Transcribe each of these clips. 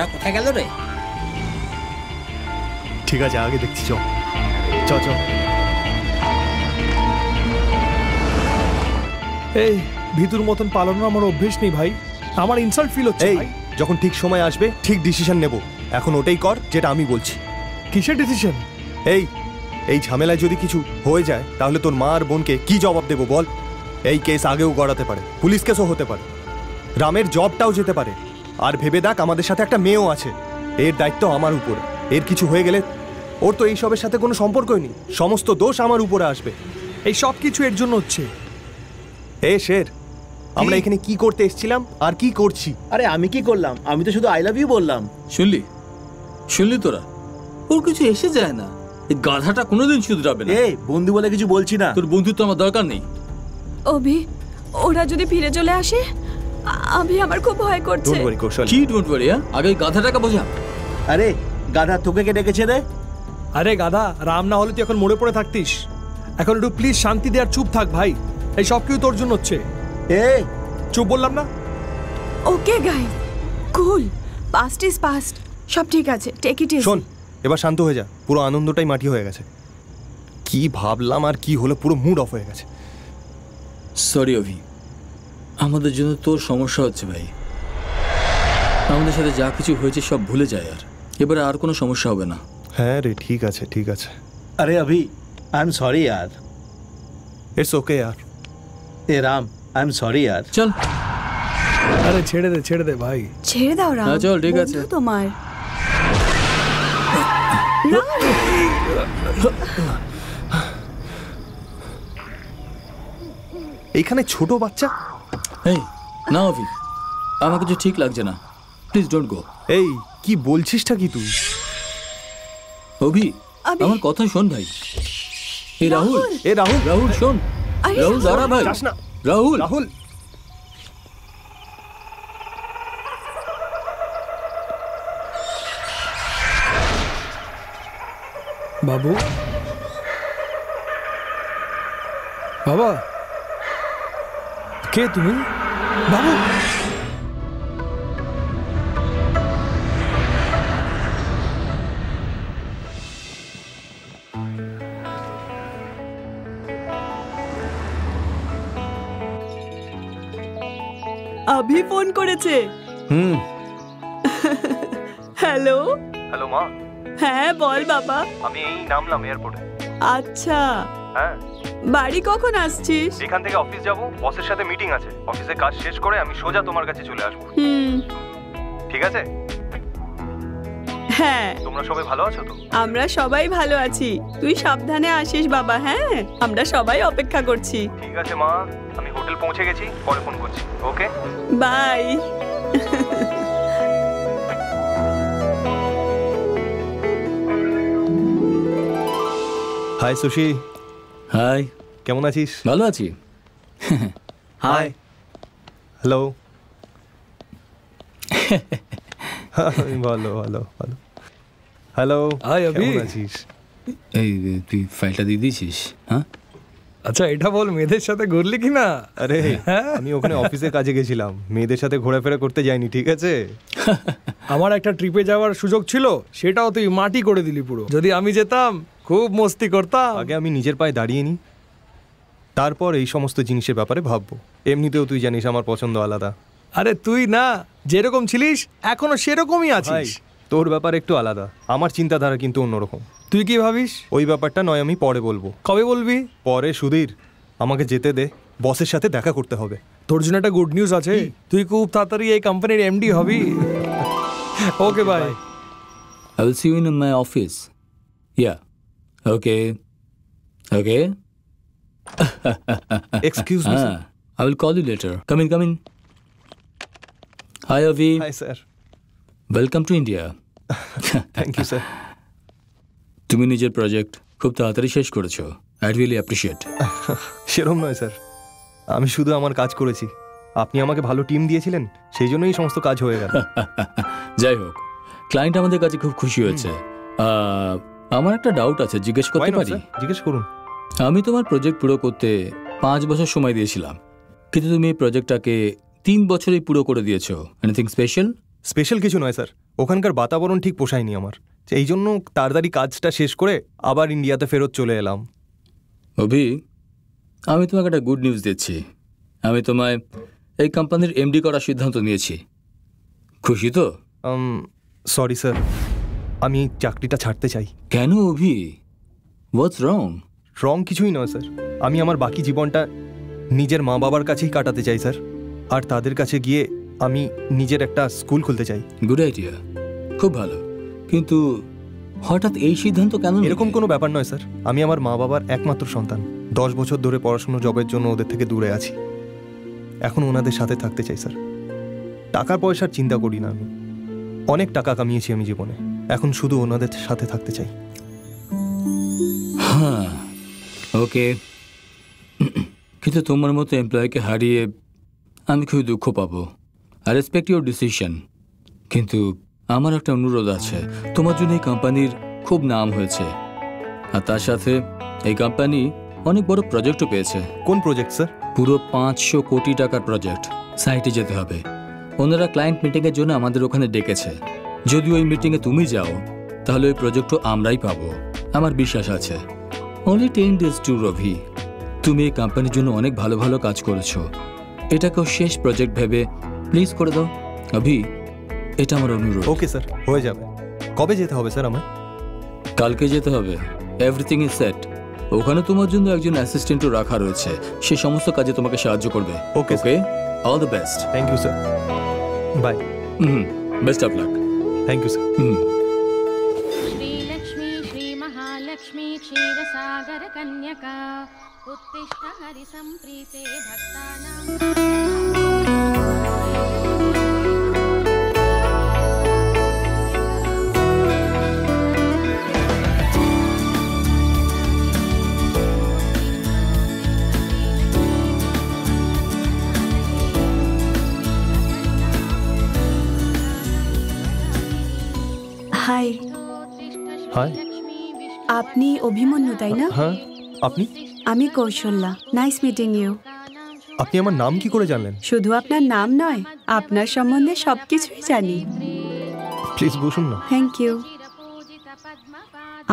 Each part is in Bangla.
ওরা কোথায় গেল রে? ঠিক আছে, আগে দেখছি। চ চ চ। এই ভিতুর মতন পালানোর আমার অভ্যেস নেই ভাই, আমার ইনসাল্ট ফিল হচ্ছে। এই যখন ঠিক সময় আসবে ঠিক ডিসিশন নেব, এখন ওটাই কর যেটা আমি বলছি। কিসের ডিসিশন? এই ঝামেলায় যদি কিছু হয়ে যায় তাহলে তোর মা আর বোনকে কি জবাব দেবো বল? এই কেস আগেও গড়াতে পারে, পুলিশ কেসও হতে পারে, রামের জবটাও যেতে পারে। আর ভেবে দেখ আমাদের সাথে একটা মেয়েও আছে, এর দায়িত্ব আমার উপরে। এর কিছু হয়ে গেলে ওর তো এই সবের সাথে কোনো সম্পর্কই নেই, সমস্ত দোষ আমার উপরে আসবে। এই সব কিছু এর জন্য হচ্ছে। শের, আমরা এখানে কি করতে এসেছিলাম আর কি করছি? আরে আমি কি করলাম? আমি তো শুধু আই লাভ ইউ বললাম। শুনলি তোরা? ওর কিছু এসে যায় না, এই গাধাটা কোনোদিন শুধরাবে না। বন্ধু বলে কিছু বলছি না। তোর বন্ধুত্ব আমার দরকার নেই। অভি, ওরা যদি ফিরে চলে আসে, আমি আমার খুব ভয় করছে। ডোন্ট ওয়ারি কৌশল। কি ডোন্ট ওয়ারি? আগে এই গাধাটাকে বোঝা। আরে গাধা, তোকে কে ডেকেছে রে? আরে গাধা, রাম না হলে তুই এখন মরে পড়ে থাকতিস। এখন একটু প্লিজ শান্তি দে আর চুপ থাক ভাই। এই সব কিছু তোর জন্য হচ্ছে। চুপ বললাম না? Okay guys, cool, past is past, সব ঠিক আছে, টেক ইট ইজি। শোন, এবার শান্ত হয়ে যা, পুরো আনন্দটাই মাটি হয়ে গেছে। কি ভাবলাম আর কি হলো, পুরো মুড অফ হয়ে গেছে। সরি অভি, আমাদের জন্য তোর সমস্যা হচ্ছে ভাই। আমাদের সাথে যা কিছু হয়েছে সব ভুলে যায়, আর এবারে আর কোনো সমস্যা হবে না। হ্যাঁ রে, ঠিক আছে ঠিক আছে। আরে অভি, আই এম সরি यार। ইটস ওকে यार। এ রাম, আই এম সরি यार। চল। আরে ছেড়ে দে ভাই। ছেড়ে দাও রাম। হ্যাঁ চল, ঠিক আছে। তোমার এইখানে ছোট বাচ্চা। এই না অভি, আমার কিছু ঠিক লাগছে না, প্লিজ ডোন্ট গো। এই কি বলছিসটা কি তুই? অভি, আমার কথা শোন ভাই। এই রাহুল, রাহুল শোন। রাহুল দাঁড়া ভাই। যাস না রাহুল। রাহুল, বাবু, বাবা, কে তুমি? বাবু, अभी फोन করেছে। হ্যালো হ্যালো মা। হ্যাঁ বল বাবা। আমি এই নামলাম এয়ারপোর্টে। আচ্ছা, হ্যাঁ বাড়ি কখন আসছিস? এখান থেকে অফিস যাব, বসের সাথে মিটিং আছে, অফিসে কাজ শেষ করে আমি সোজা তোমার কাছে চলে আসবো। ঠিক আছে? হ্যাঁ। তোমরা সবাই ভালো আছো তো? আমরা সবাই ভালো আছি, তুই সাবধানে আসিস বাবা। হ্যাঁ, আমরা সবাই অপেক্ষা করছি। ঠিক আছে মা, আমি হোটেল পৌঁছে গেছি, পরে ফোন করছি। Okay bye. Hi Sushi. Hi, কেমন আছিস? ভালো আছি। হাই। হ্যালো। ভালো ভালো ভালো। হ্যালো। হাই অভি, কেমন আছিস? এই তুই ফাইলটা দিয়ে দিয়েছিস? হ্যাঁ আচ্ছা এটা বল, মেয়েদের সাথে ঘুরলি কি না? আরে আমি ওখানে অফিসে কাজে গেছিলাম, মেয়েদের সাথে ঘোরাফেরা করতে যাইনি। ঠিক আছে, আমার একটা ট্রিপে যাওয়ার সুযোগ ছিল, সেটাও তুই মাটি করে দিলি পুরো। যদি আমি যেতাম খুব মস্তি করতাম। আগে আমি নিজের পায়ে দাঁড়িয়ে নি, তারপর এই সমস্ত জিনিসের ব্যাপারে ভাববো। এমনিতেও তুই জানিস আমার পছন্দ আলাদা। আরে তুই না যেরকম ছিলিস এখনো সেরকমই আছিস। তোর ব্যাপার একটু আলাদা, আমার চিন্তাধারা কিন্তু অন্যরকম। তুই কি ভাবিস? ওই ব্যাপারটা নয়, আমি পরে বলবো। কবে বলবি? পরে সুধীর, আমাকে যেতে দে, বসের সাথে দেখা করতে হবে। তোর জন্য একটা গুড নিউজ আছে, তুই খুব তাড়াতাড়ি এই কোম্পানির MD hobby. Okay bye. I will see you in my office. Yeah. Okay. Okay. Excuse me, sir. I will call you later. Come in, come in. Hi, Avi. Hi, sir. Welcome to India. Thank you, sir. তুমি নিজের প্রজেক্ট খুব তাড়াতাড়ি শেষ করেছো। I really appreciate. সেরকম নয় স্যার, আমি শুধু আমার কাজ করেছি। আপনি আমাকে ভালো টিম দিয়েছিলেন, সেই জন্যই এই সমস্ত কাজ হয়ে গেল। যাই হোক, ক্লায়েন্ট আমাদের কাছে খুব খুশি হয়েছে। আমার একটা ডাউট আছে, জিজ্ঞেস করতে পারি? জিজ্ঞেস করুন। আমি তোমার প্রজেক্ট পুরো করতে 5 বছর সময় দিয়েছিলাম, কিন্তু তুমি এই প্রজেক্টটাকে 3 বছরেই পুরো করে দিয়েছো। Anything special? স্পেশাল কিছু নয় স্যার, ওখানকার বাতাবরণ ঠিক পোষায়নি আমার, এই জন্য তাড়াতাড়ি কাজটা শেষ করে আবার ইন্ডিয়াতে ফেরত চলে এলাম। অভি, আমি তোমাকে একটা গুড নিউজ দিচ্ছি। আমি তোমায় এই কোম্পানির এমডি করার সিদ্ধান্ত নিয়েছি। খুশি তো? সরি স্যার, আমি চাকরিটা ছাড়তে চাই। কেন অভি? হোয়াটস রং? রং কিছুই নয় স্যার, আমি আমার বাকি জীবনটা নিজের মা বাবার কাছেই কাটাতে চাই স্যার, আর তাদের কাছে গিয়ে আমি নিজের একটা স্কুল খুলতে চাই। গুড আইডিয়া, খুব ভালো। কিন্তু হঠাৎ এই সিদ্ধান্ত কেন? এরকম কোনো ব্যাপার নয় স্যার, আমি আমার মা বাবার একমাত্র সন্তান। 10 বছর ধরে পড়াশুনো জবের জন্য ওদের থেকে দূরে আছি, এখন ওনাদের সাথে থাকতে চাই স্যার। টাকা পয়সার চিন্তা করি না, আমি অনেক টাকা কামিয়েছি আমি জীবনে, এখন শুধু ওনাদের সাথে থাকতে চাই। হ্যাঁ, ওকে। কিন্তু তোমার মতো এমপ্লয়িকে হারিয়ে আমি খুব দুঃখ পাবো। আই রেসপেক্ট ইউর ডিসিশন, কিন্তু আমার একটা অনুরোধ আছে। তোমার জন্য এই কোম্পানির খুব নাম হয়েছে, আর তার সাথে এই কোম্পানি অনেক বড় প্রজেক্টও পেয়েছে। কোন প্রজেক্ট স্যার? পুরো 500 কোটি টাকার প্রজেক্ট। সাইটে যেতে হবে। ওনারা ক্লায়েন্ট মিটিংয়ের জন্য আমাদের ওখানে ডেকেছে। যদি ওই মিটিংয়ে তুমি যাও তাহলে ওই প্রজেক্টও আমরাই পাবো, আমার বিশ্বাস আছে। অনলি 10 days ট্যুর অভি। তুমি এই কোম্পানির জন্য অনেক ভালো ভালো কাজ করেছো, এটাকেও শেষ প্রজেক্ট ভেবে প্লিজ করে দাও অভি, এটা আমার অনুরোধ। ওকে স্যার, হয়ে যাবে। কবে যেতে হবে স্যার আমায়? কালকে যেতে হবে। Everything is set. ওখানে তোমার জন্য একজন অ্যাসিস্ট্যান্টও রাখা রয়েছে, সে সমস্ত কাজে তোমাকে সাহায্য করবে। Okay okay, all the best. Thank you sir, bye. Best of luck. Thank you sir. श्रीलक्ष्मी श्रीमहालक्ष्मी क्षीरसागर कन्यका उत्तिष्ठ हरिसम्प्रीते भक्तानां। Hi, hi. আপনি অভিমন্যু তাই না? হ্যাঁ, আপনি? আমি কৌশল্যা। Nice meeting you. আপনি আমার নাম কি করে জানলেন? শুধু আপনার নাম নয়, আপনার সম্বন্ধে সবকিছুই জানি। প্লিজ বসুন না। Thank you.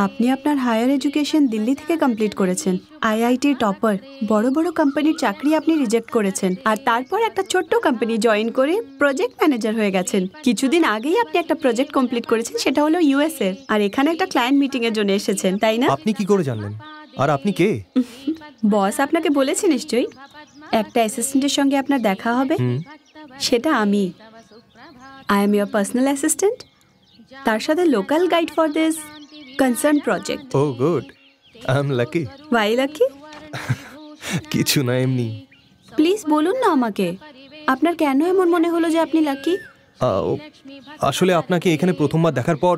আপনি আপনার হায়ার এডুকেশন দিল্লি থেকে কমপ্লিট করেছেন, আইআইটির টপার। বড় বড় কোম্পানির চাকরি আপনি রিজেক্ট করেছেন, আর তারপর একটা ছোট্ট কোম্পানি জয়েন করে প্রজেক্ট ম্যানেজার হয়ে গেছেন। কিছুদিন আগেই আপনি একটা প্রজেক্ট কমপ্লিট করেছেন, সেটা হলো ইউএস এর, আর এখানে একটা ক্লায়েন্ট মিটিং এর জন্য এসেছেন, তাই না? আপনি কি করে জানলেন? আর আপনি কে? বস আপনাকে বলেছে নিশ্চয়ই। একটা অ্যাসিস্ট্যান্টের সঙ্গে আপনার দেখা হবে, সেটা আমি। I am your personal assistant, তার সাথে local guide for this concern project. Oh good, I am lucky. Why lucky? কিছু না, এমনি। প্লিজ বলুন না আমাকে, আপনার কেন এমন মনে হলো যে আপনি লাকি? আসলে আপনাকে এখানে প্রথমবার দেখার পর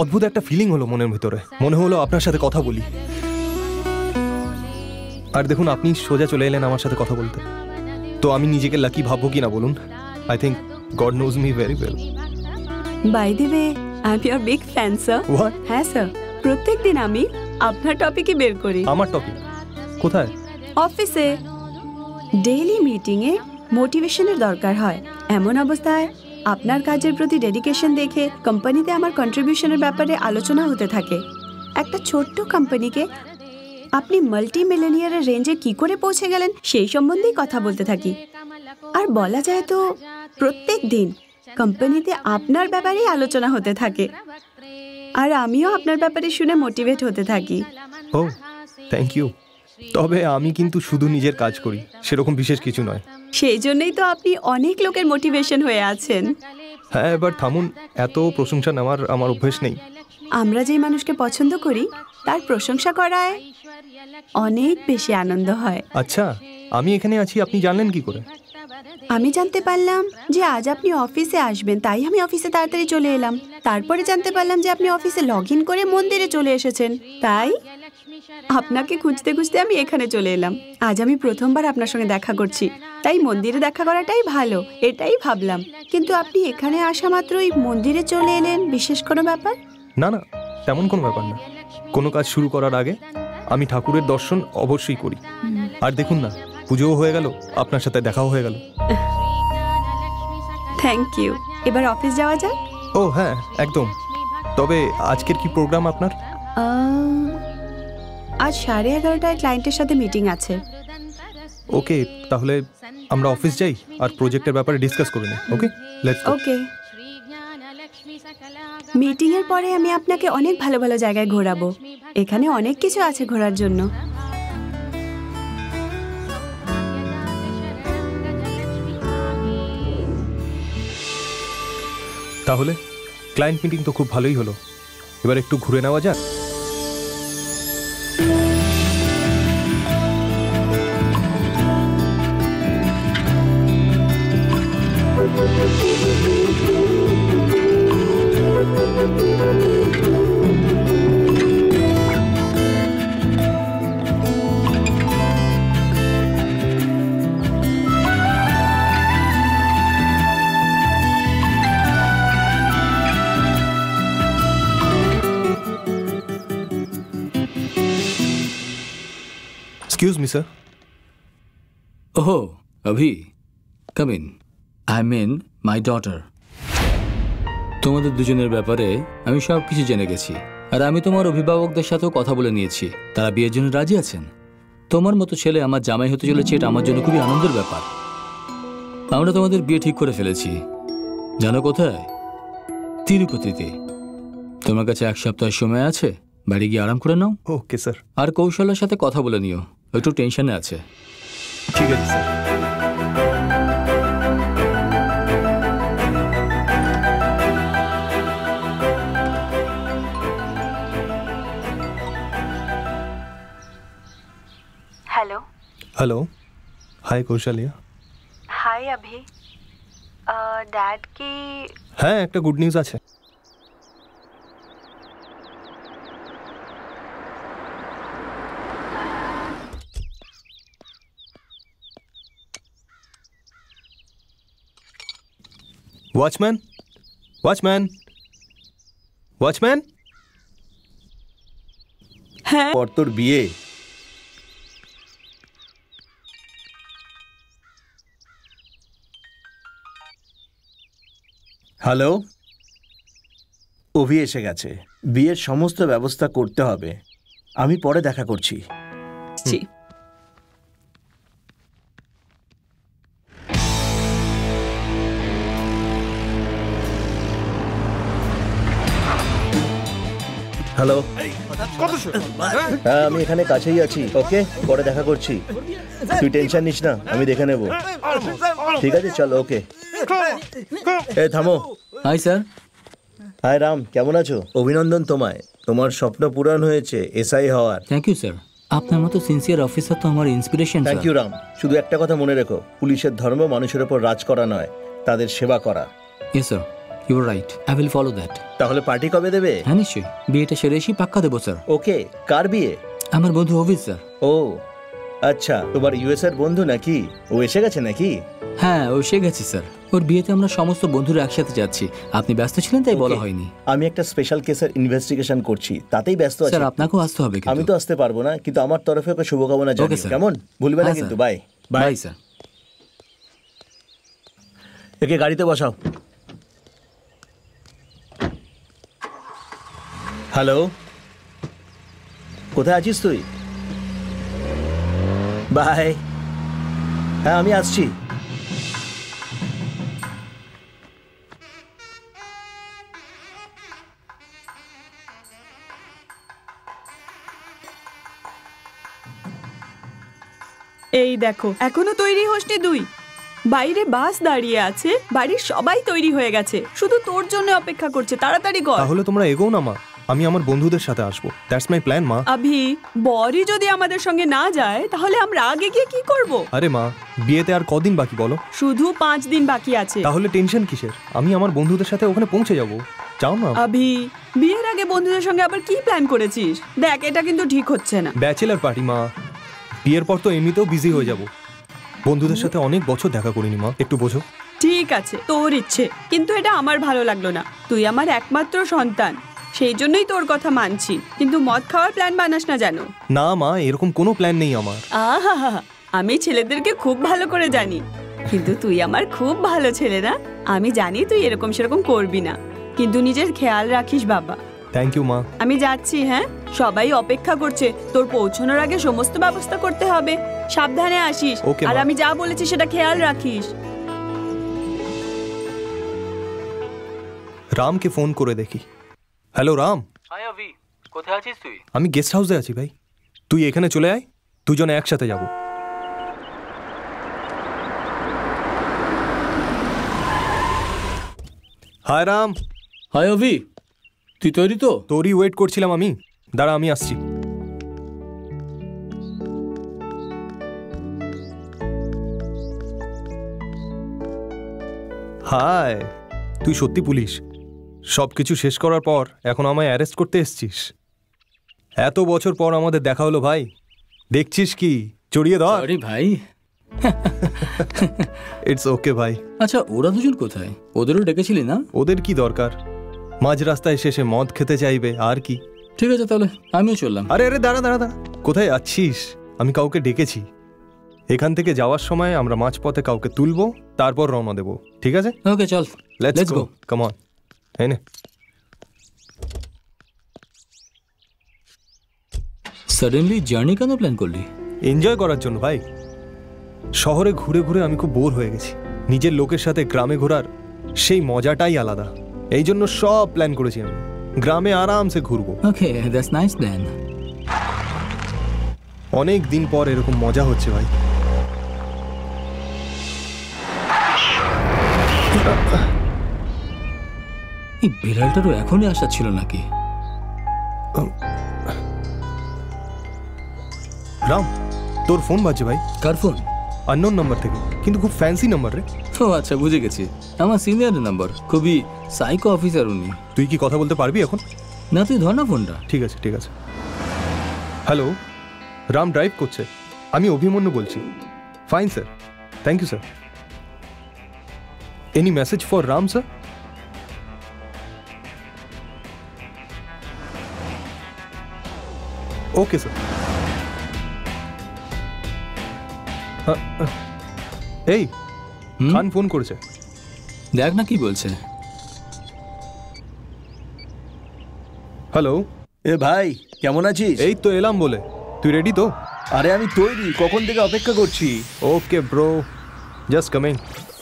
অদ্ভুত একটা ফিলিং হলো মনের ভিতরে, মনে হলো আপনার সাথে কথা বলি। আর দেখুন, আপনি সোজা চলে এলেন আমার সাথে কথা বলতে, তো আমি নিজেকে লাকি ভাববো কি না বলুন? I think God knows me very well. By the way, I am your big fan sir. What? হ্যাঁ স্যার, প্রত্যেকদিন আমি আপনার টপিকই বের করি। আমার টপিক? কোথায়? অফিসে ডেইলি মিটিংয়ে মোটিভেশনের দরকার হয়। এমন অবস্থায় আপনার কাজের প্রতি ডেডিকেশন দেখে কোম্পানিতে আমার কন্ট্রিবিউশনের ব্যাপারে আলোচনা হতে থাকে। একটা ছোট্ট কোম্পানিকে আপনি মাল্টি মিলিয়নিয়ারের রেঞ্জে কি করে পৌঁছে গেলেন সেই সম্বন্ধেই কথা বলতে থাকি। আর বলা যায় তো প্রত্যেক দিন কোম্পানিতে আপনার ব্যাপারেই আলোচনা হতে থাকে, আর আমিও আপনার ব্যাপারে শুনে মোটিভেট হতে থাকি। ও থ্যাংক ইউ। তবে আমি কিন্তু শুধু নিজের কাজ করি, সেরকম বিশেষ কিছু নয়। সেই জন্যই তো আপনি অনেক লোকের মোটিভেশন হয়ে আছেন। হ্যাঁ, এবার থামুন, এত প্রশংসা নেওয়ার আমার অভ্যেস নেই। আমরা যেই মানুষকে পছন্দ করি তার প্রশংসা করায় অনেক বেশি আনন্দ হয়। আচ্ছা, আমি এখানে আছি আপনি জানলেন কি করে? আমি জানতে পারলাম যে আজ আপনি অফিসে আসবেন, তাই আমি অফিসে তাড়াতাড়ি চলে এলাম। তারপরে জানতে পারলাম যে আপনি অফিসে লগ ইন করে মন্দিরে চলে এসেছেন, তাই আপনাকে খুঁজতে খুঁজতে আমি এখানে চলে এলাম। আজ আমি প্রথমবার আপনার সঙ্গে দেখা করছি, তাই মন্দিরে দেখা করাটাই ভালো, এটাই ভাবলাম। কিন্তু আপনি এখানে আসা মাত্রই মন্দিরে চলে এলেন, বিশেষ কোনো ব্যাপার? না না, তেমন কোনো ব্যাপার না। কোনো কাজ শুরু করার আগে আমি ঠাকুরের দর্শন অবশ্যই করি। আর দেখুন না, পুজোও হয়ে গেল, আপনার সাথে দেখাও হয়ে গেল। Thank you. এবার অফিস যাওয়া যাক। ও হ্যাঁ একদম। তবে আজকের কি প্রোগ্রাম আপনার? আজ 11:30টায় ক্লায়েন্টের সাথে মিটিং আছে। ওকে, তাহলে আমরা অফিস যাই আর প্রজেক্টের ব্যাপারে ডিসকাস করে নিই। ওকে, লেটস গো। ওকে। মিটিংয়ের পরে আমি আপনাকে অনেক ভালো ভালো জায়গায় ঘোরাবো। এখানে অনেক কিছু আছে ঘোরার জন্য। তাহলে ক্লায়েন্ট মিটিং তো খুব ভালোই হলো, এবার একটু ঘুরে নেওয়া যাক। Excuse me, sir. Oh, Abhi, come in. I mean, my daughter. তোমাদের দুজনের ব্যাপারে আমি সব কিছু জেনে গেছি, আর আমি তোমার অভিভাবকদের সাথেও কথা বলে নিয়েছি। তারা বিয়ের জন্য রাজি আছেন। তোমার মতো ছেলে আমার জামাই হতে চলেছে, এটা আমার জন্য খুবই আনন্দের ব্যাপার। আমরা তোমাদের বিয়ে ঠিক করে ফেলেছি। জানো কোথায়? তিরুপতিতে। তোমার কাছে 1 সপ্তাহ সময় আছে, বাড়ি গিয়ে আরাম করে নাও। Okay sir. আর কৌশলের সাথে কথা বলে নিও, একটু টেনশনে আছে। ঠিক আছে sir. Hello. Hello, hi Kaushalya. Hi Abhi. Dad কি? হ্যাঁ, একটা গুড নিউজ আছে। Watchman, watchman, watchman. হ্যাঁ। পর তোর বিয়ে। হ্যালো, অভি এসে গেছে। বিয়ের সমস্ত ব্যবস্থা করতে হবে। আমি পরে দেখা করছি। জি। হ্যালো। হ্যাঁ, আমি এখানে কাছেই আছি। ওকে, পরে দেখা করছি। তুই টেনশন নিস না, আমি দেখে নেব। ঠিক আছে, চলো। ওকে। এ থামো। Hi sir. হাই রাম, কেমন আছো? অভিনন্দন তোমায়, তোমার স্বপ্ন পূরণ হয়েছে এসআই হওয়ার। Thank you sir. আপনার মতো সিনসিয়ার অফিসার তো আমার ইন্সপিরেশন। Thank you Ram. শুধু একটা কথা মনে রেখো, পুলিশের ধর্ম মানুষের উপর রাজ করা নয়, তাদের সেবা করা। Yes sir, you are right. I will follow that. তাহলে পার্টি কবে দেবে? হ্যাঁ নিশ্চয়ই, বিয়েটা সেরে এসে পাক্কা দেবো স্যার। ওকে, কার বিয়ে? আমার বন্ধু অভিজ স্যার। ও আচ্ছা, তোমার ইউএস এর বন্ধু নাকি? ও এসে গেছে নাকি? হ্যাঁ, ও এসে গেছে স্যার। ওর বিয়েতে আমরা সমস্ত বন্ধুরা একসাথে যাচ্ছি। আপনি ব্যস্ত ছিলেন তাই বলা হয়নি। আমি একটা স্পেশাল কেসের ইনভেস্টিগেশন করছি, তাতেই ব্যস্ত আছি। স্যার আপনাকেও আসতে হবে। আমি তো আসতে পারবো না, কিন্তু আমার তরফে ওকে শুভকামনা জানাই। কেমন? ভুলবে না কিন্তু। Bye bye sir. একে গাড়িতে বসাও। হ্যালো, কোথায় আছিস তুই? বাই। হ্যাঁ, আমি আসছি। এই দেখো, এখনো তৈরি হসনি তুই? বাইরে বাস দাঁড়িয়ে আছে, বাড়ির সবাই তৈরি হয়ে গেছে, শুধু তোর জন্য অপেক্ষা করছে। তাড়াতাড়ি কর। তাহলে তোমরা এগোও না মা, আমি আমার বন্ধুদের সাথে আসবো। দ্যাটস মাই প্ল্যান মা। আভি, বরই যদি আমাদের সঙ্গে না যায় তাহলে আমরা আগে গিয়ে কি করব? আরে মা, বিয়েতে আর কদিন বাকি বলো? শুধু 5 দিন বাকি আছে। তাহলে টেনশন কিসের? আমি আমার বন্ধুদের সাথে ওখানে পৌঁছে যাবো। যাও না। আভি, বিয়ের আগে বন্ধুদের সঙ্গে আবার কি প্ল্যান করেছিস? দেখ, এটা কিন্তু ঠিক হচ্ছে না। ব্যাচেলার পার্টি মা, বিয়ের পর তো এমনিতেও বিজি হয়ে যাব। বন্ধুদের সাথে অনেক বছর দেখা করিনি মা, একটু বোঝো। ঠিক আছে, তোর ইচ্ছে, কিন্তু এটা আমার ভালো লাগলো না। তুই আমার একমাত্র সন্তান, সেই জন্যই তোর কথা মানছি, কিন্তু মদ খাওয়ার প্ল্যান বানাস না যেন। না মা, এরকম কোনো প্ল্যান নেই আমার। আহা, আমি ছেলেদেরকে খুব ভালো করে জানি। কিন্তু তুই আমার খুব ভালো ছেলে না? আমি জানি তুই এরকম সেরকম করবি না, কিন্তু নিজের খেয়াল রাখিস বাবা। থ্যাংক ইউ মা। আমি যাচ্ছি। হ্যাঁ, সবাই অপেক্ষা করছে, তোর পৌঁছানোর আগে সমস্ত ব্যবস্থা করতে হবে। সাবধানে আসিস, Okay, আর মা। আমি যা বলেছি সেটা খেয়াল রাখিস। রামকে ফোন করে দেখি। হ্যালো রাম। হাই অভি, কোথায় আছিস তুই? আমি গেস্ট হাউসে আছি ভাই, তুই এখানে চলে আয়, দুজনে একসাথে যাব। হায় রাম। হাই অভি, তুই তৈরি তো? তোরই ওয়েট করছিলাম আমি, দাঁড়া আমি আসছি। হায়, তুই সত্যি পুলিশ? সব কিছু শেষ করার পর এখন আমায় অ্যারেস্ট করতে এসছিস? এত বছর পর আমাদের দেখা হলো ভাই, দেখছিস কি জড়িয়ে ধর। আরে ভাই, ইটস ওকে ভাই। আচ্ছা ওরা দুজন কোথায়? ওদেরও ডেকেছিলি না? ওদের কি দরকার, মাঝ রাস্তায় শেষে মদ খেতে চাইবে আর কি। ঠিক আছে তাহলে আমিও চললাম। আরে আরে দাঁড়া দাঁড়া দাঁড়া, কোথায় যাচ্ছিস? আমি কাউকে ডেকেছি, এখান থেকে যাওয়ার সময় আমরা মাঝপথে কাউকে তুলবো, তারপর রওনা দেবো, ঠিক আছে? ওকে চল, লেটস গো, কাম অন। এই নে। সাডেনলি জার্নি কেন প্ল্যান করলি? এনজয় করার জন্য ভাই। শহরে ঘুরে ঘুরে আমি খুব বোর হয়ে গেছি, নিজের লোকের সাথে গ্রামে ঘোরার সেই মজাটাই আলাদা। এই জন্য সব প্ল্যান করেছি আমি, গ্রামে আরামসে ঘুরবো। ওকে, দ্যাটস নাইস প্ল্যান। অনেক দিন পর এরকম মজা হচ্ছে ভাই। এই বিড়ালটারও এখনই আসা ছিল নাকি? রাম, তোর ফোন বাজছে ভাই। কার ফোন? আননোন নাম্বার থেকে, কিন্তু খুব ফ্যান্সি নাম্বার রে। ও আচ্ছা, বুঝে গেছি, আমার সিনিয়র নাম্বার, খুবই সাইকো অফিসার উনি। তুই কি কথা বলতে পারবি এখন? না তুই ধর না ফোনটা। ঠিক আছে ঠিক আছে। হ্যালো, রাম ড্রাইভ করছে, আমি অভিমন্যু বলছি। Fine sir, thank you sir. Any message for Ram sir? Okay sir. এই খান ফোন করেছে, দেখ না কি বলছে। হ্যালো। এ ভাই, কেমন আছিস? এই তো এলাম বলে, তুই রেডি তো? আরে আমি তৈরি, কখন থেকে অপেক্ষা করছি। Okay bro, just coming.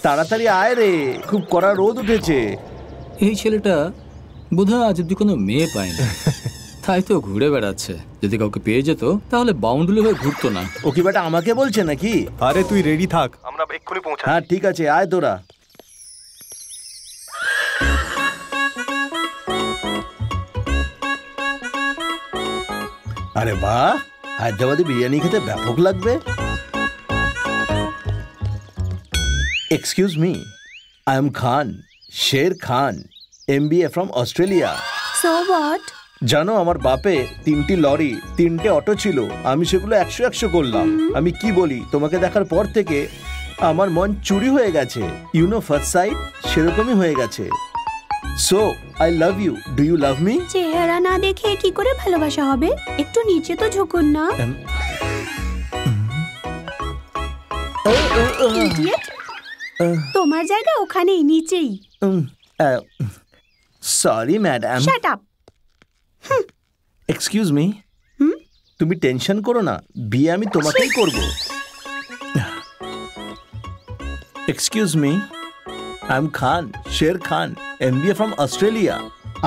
তাড়াতাড়ি আয় রে, খুব কড়া রোদ উঠেছে। এই ছেলেটা বোধহয় আজ অব্দি কোনো মেয়ে পায়নি, তাই তো ঘুরে বেড়াচ্ছে। যদি কাউকে পেয়ে যেত তাহলে বাউন্ডুলে হয়ে ঘুরতো না। ও কি বেটা আমাকে বলছে নাকি? আরে তুই রেডি থাক, আমরা এক্ষুনি পৌঁছা। হ্যাঁ ঠিক আছে, আয় তোরা। আরে বাহ, হায়দ্রাবাদি বিরিয়ানি খেতে ব্যাপক লাগবে। Excuse me, I am Khan, Sher Khan, MBA from Australia. So what? জানো আমার বাপে 3টি লরি 3টে অটো ছিল, আমি সেগুলো 100 করলাম। আমি কি বলি, তোমাকে দেখার পর থেকে আমার মন চুরি হয়ে গেছে। ইউ নো ফার্স্ট সাইট, সেরকমই হয়ে গেছে। So I love you, do you love me? চেহারা না দেখে কি করে ভালোবাসা হবে? একটু নিচে তো ঝুঁকুন না। Idiot! তোমার জায়গা ওখানেই, নিচেই। Sorry madam. Shut up. Excuse me, তুমি টেনশন করো না, বিয়ে আমি তোমাকেই করব। Excuse me, I am Khan, Sher Khan, MBA from Australia.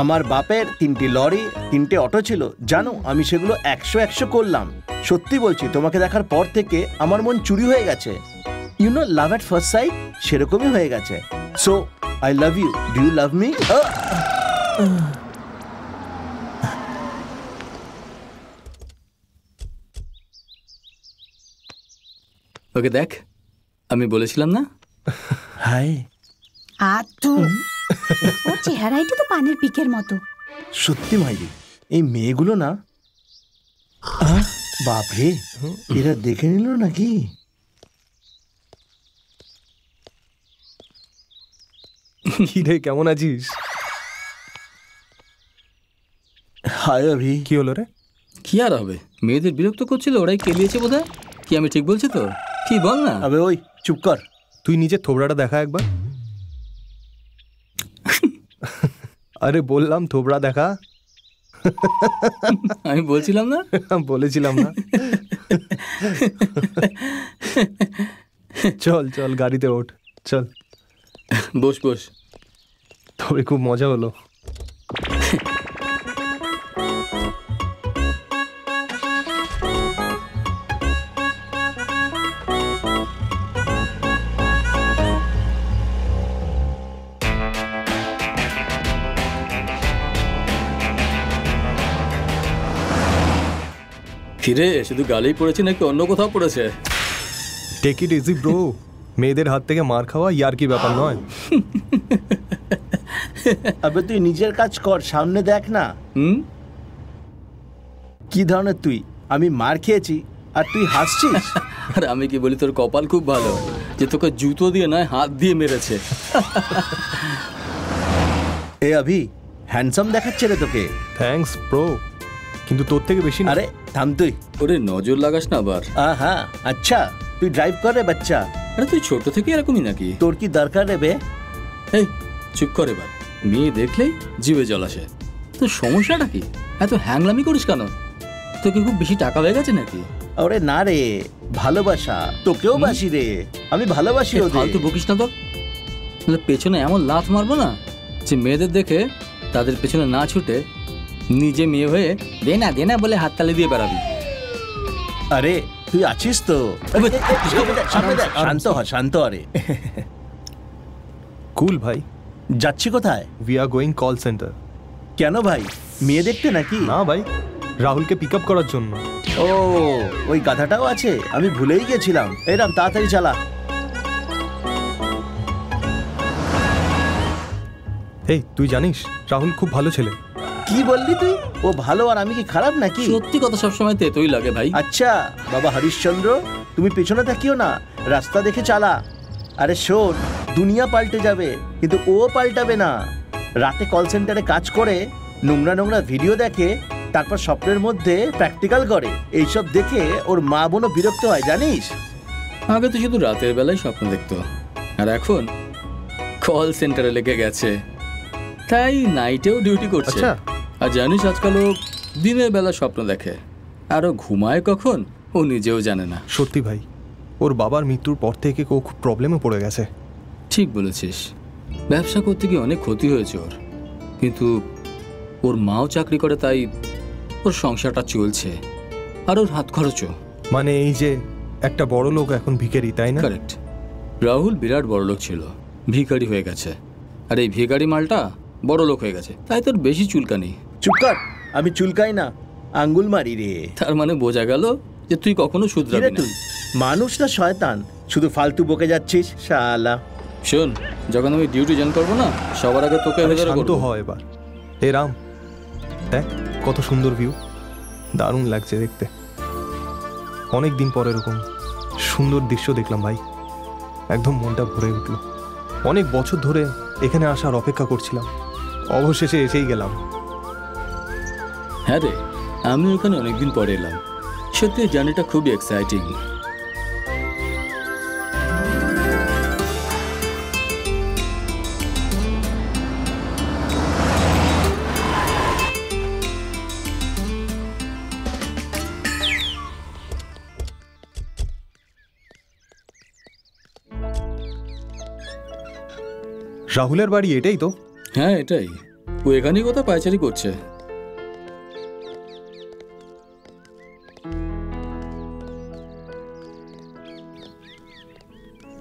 আমার বাপের 3টি লরি 3টে অটো ছিল, জানো আমি সেগুলো 100 করলাম। সত্যি বলছি, তোমাকে দেখার পর থেকে আমার মন চুরি হয়ে গেছে। You know love at first sight, সেরকমই হয়ে গেছে। So I love you, do you love me? Okay দেখ, আমি বলেছিলাম না? হাই। আতো ওর চেহারাইটা তো পানের পিকের মতো। সত্যি মাইরি, এই মেয়েগুলো না, বাপরে, এরা দেখে নিল নাকি? কি রে, কেমন আছিস? হাই অভি। কি হলো রে? কি আর হবে, মেয়েদের বিরক্ত করছিল, ওরাই কেলিয়েছে বোধহয়। কি আমি ঠিক বলছি তো? কি বল না। আবে ওই চুপ কর, তুই নিজের থোবড়াটা দেখা একবার। আরে বললাম থোবড়া দেখা। আমি বলছিলাম না? বলেছিলাম না? চল চল গাড়িতে ওঠ, চল। বস বস। তবে খুব মজা হলো। ফিরে শুধু গালেই পড়েছে নাকি অন্য কোথাও পড়েছে? টেক ইট ইজি ব্রো, মেয়েদের হাত থেকে মার খাওয়া ইয়ার কি ব্যাপার নয়। আবে তুই নিজের কাজ কর, সামনে দেখ না। কি ধরনের তুই? আমি মার খেয়েছি আর তুই হাসছিস? আর আমি কি বলি, তোর কপাল খুব ভালো যে তোকে জুতো দিয়ে নয় হাত দিয়ে মেরেছে। এ অভি, হ্যান্ডসাম দেখাচ্ছে রে তোকে। থ্যাঙ্কস ব্রো, কিন্তু তোর থেকে বেশি না। আরে থাম তুই। ওরে নজর লাগাস না আবার। হ্যাঁ আচ্ছা, তুই ড্রাইভ কর রে বাচ্চা। আরে তুই ছোট থেকে এরকমই নাকি? তোর কি দরকার রে বে? এই চুপ কর এবার। মেয়ে দেখলেই জিভে জল আসে। তোর সমস্যাটা কি? এত হ্যাংলামি করিস কেন? তোকে খুব বেশি টাকা হয়ে গেছে নাকি? ওরে না রে, ভালোবাসা। তোকেও বাসি রে, আমি ভালোবাসি ওদের। ফালতু বকিস না তো, নাহলে পেছনে এমন লাথ মারবো না যে মেয়েদের দেখে তাদের পেছনে না ছুটে নিজে মেয়ে হয়ে দে না বলে হাততালি দিয়ে বেড়াবি। আরে তুই আছিস তো? শান্ত হ, শান্ত হ রে। কুল ভাই। যাচ্ছি কোথায়? We are going call centre. কেন ভাই, মেয়ে দেখতে নাকি? না ভাই, রাহুলকে পিক আপ করার জন্য। ও ওই গাধাটাও আছে, আমি ভুলেই গেছিলাম। এরম তাড়াতাড়ি চালা। এই তুই জানিস রাহুল খুব ভালো ছেলে। কি বললি তুই? ও ভালো আর আমি কি খারাপ নাকি? সত্যি কথা সবসময় তেতই লাগে ভাই। আচ্ছা বাবা হরিশ্চন্দ্র, তুমি পেছনে তাকিও না, রাস্তা দেখে চালা। আরে শোন, দুনিয়া পাল্টে যাবে কিন্তু ও পাল্টাবে না। রাতে কল সেন্টারে কাজ করে নোংরা নোংরা ভিডিও দেখে, তারপর স্বপ্নের মধ্যে প্র্যাকটিক্যাল করে। এইসব দেখে ওর মা বোনও বিরক্ত হয়, জানিস? আগে তো শুধু রাতের বেলায় স্বপ্ন দেখতো, আর এখন কল সেন্টারে লেগে গেছে, তাই নাইটেও ডিউটি করছে। আর জানিস আজকাল ও দিনের বেলা স্বপ্ন দেখে, আর ও ঘুমায় কখন ও নিজেও জানে না। সত্যি ভাই, ওর বাবার মৃত্যুর পর থেকে ও খুব প্রবলেমে পড়ে গেছে। ঠিক বলেছিস, ব্যবসা করতে গিয়ে অনেক ক্ষতি হয়েছে ওর, কিন্তু ওর মাও চাকরি করে, তাই ওর সংসারটা চলছে, আর ওর হাত খরচও। মানে এই যে একটা বড় লোক এখন ভিখারি, তাই না? কারেক্ট। রাহুল বিরাট বড় লোক ছিল, ভিখারি হয়ে গেছে, আর এই ভিখারি মালটা বড় লোক হয়ে গেছে, তাই তোর বেশি চুলকানি। চুপ কর, আমি চুলকাই না, আঙ্গুল মারি রে। তার মানে বোঝা গেল যে তুই কখনো শুধরাবি না। তুই মানুষ না শয়তান, শুধু ফালতু বকে যাচ্ছিস শালা। শোন, যখন আমি ডিউটি জয়েন করবো না, সবার আগে তোকে ভেতরে শান্ত করবো। হয় এবার। এ রাম, দেখ কত সুন্দর ভিউ, দারুণ লাগছে দেখতে। অনেক দিন পর এরকম সুন্দর দৃশ্য দেখলাম ভাই, একদম মনটা ভরে উঠল। অনেক বছর ধরে এখানে আসার অপেক্ষা করছিলাম, অবশেষে এসেই গেলাম। হ্যাঁ রে, আমি ওখানে অনেকদিন পরে এলাম, সত্যি জার্নিটা খুবই এক্সাইটিং। রাহুলের বাড়ি এটাই তো? হ্যাঁ এটাই, ও এখানেই কোথাও পায়চারি করছে।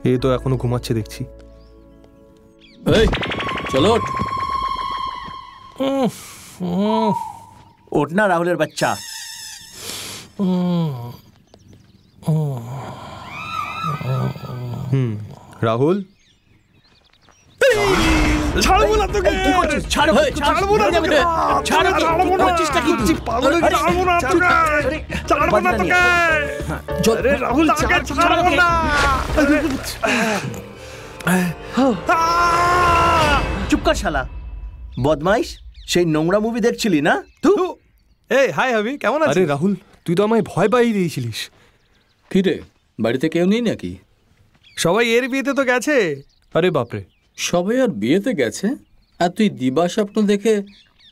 এ তো এখনো ঘুমাচ্ছে দেখছি। এই চলো ওঠ। ওঠ না রাহুলের বাচ্চা। রাহুল, ছাড়বো না তোকে, ছাড়ো, ছাড়বো না তোকে, ছাড়বো না, পাগল হয়ে ছাড়বো না তোকে, ছাড়বো না তোকে। আরে রাহুল, ছাড়বো না। চুপ কর শালা, বদমাইশ। সেই নোংরা মুভি দেখছিলি না তুই? এই হাই হাবি, কেমন আছিস? আরে রাহুল, তুই তো আমায় ভয় পাইয়ে দিয়েছিলিস। কি রে, বাড়িতে কেউ নেই নাকি? সবাই এর বিয়েতে তো গেছে। আরে বাপরে, সবাই আর বিয়েতে গেছে আর তুই দিবা স্বপ্ন দেখে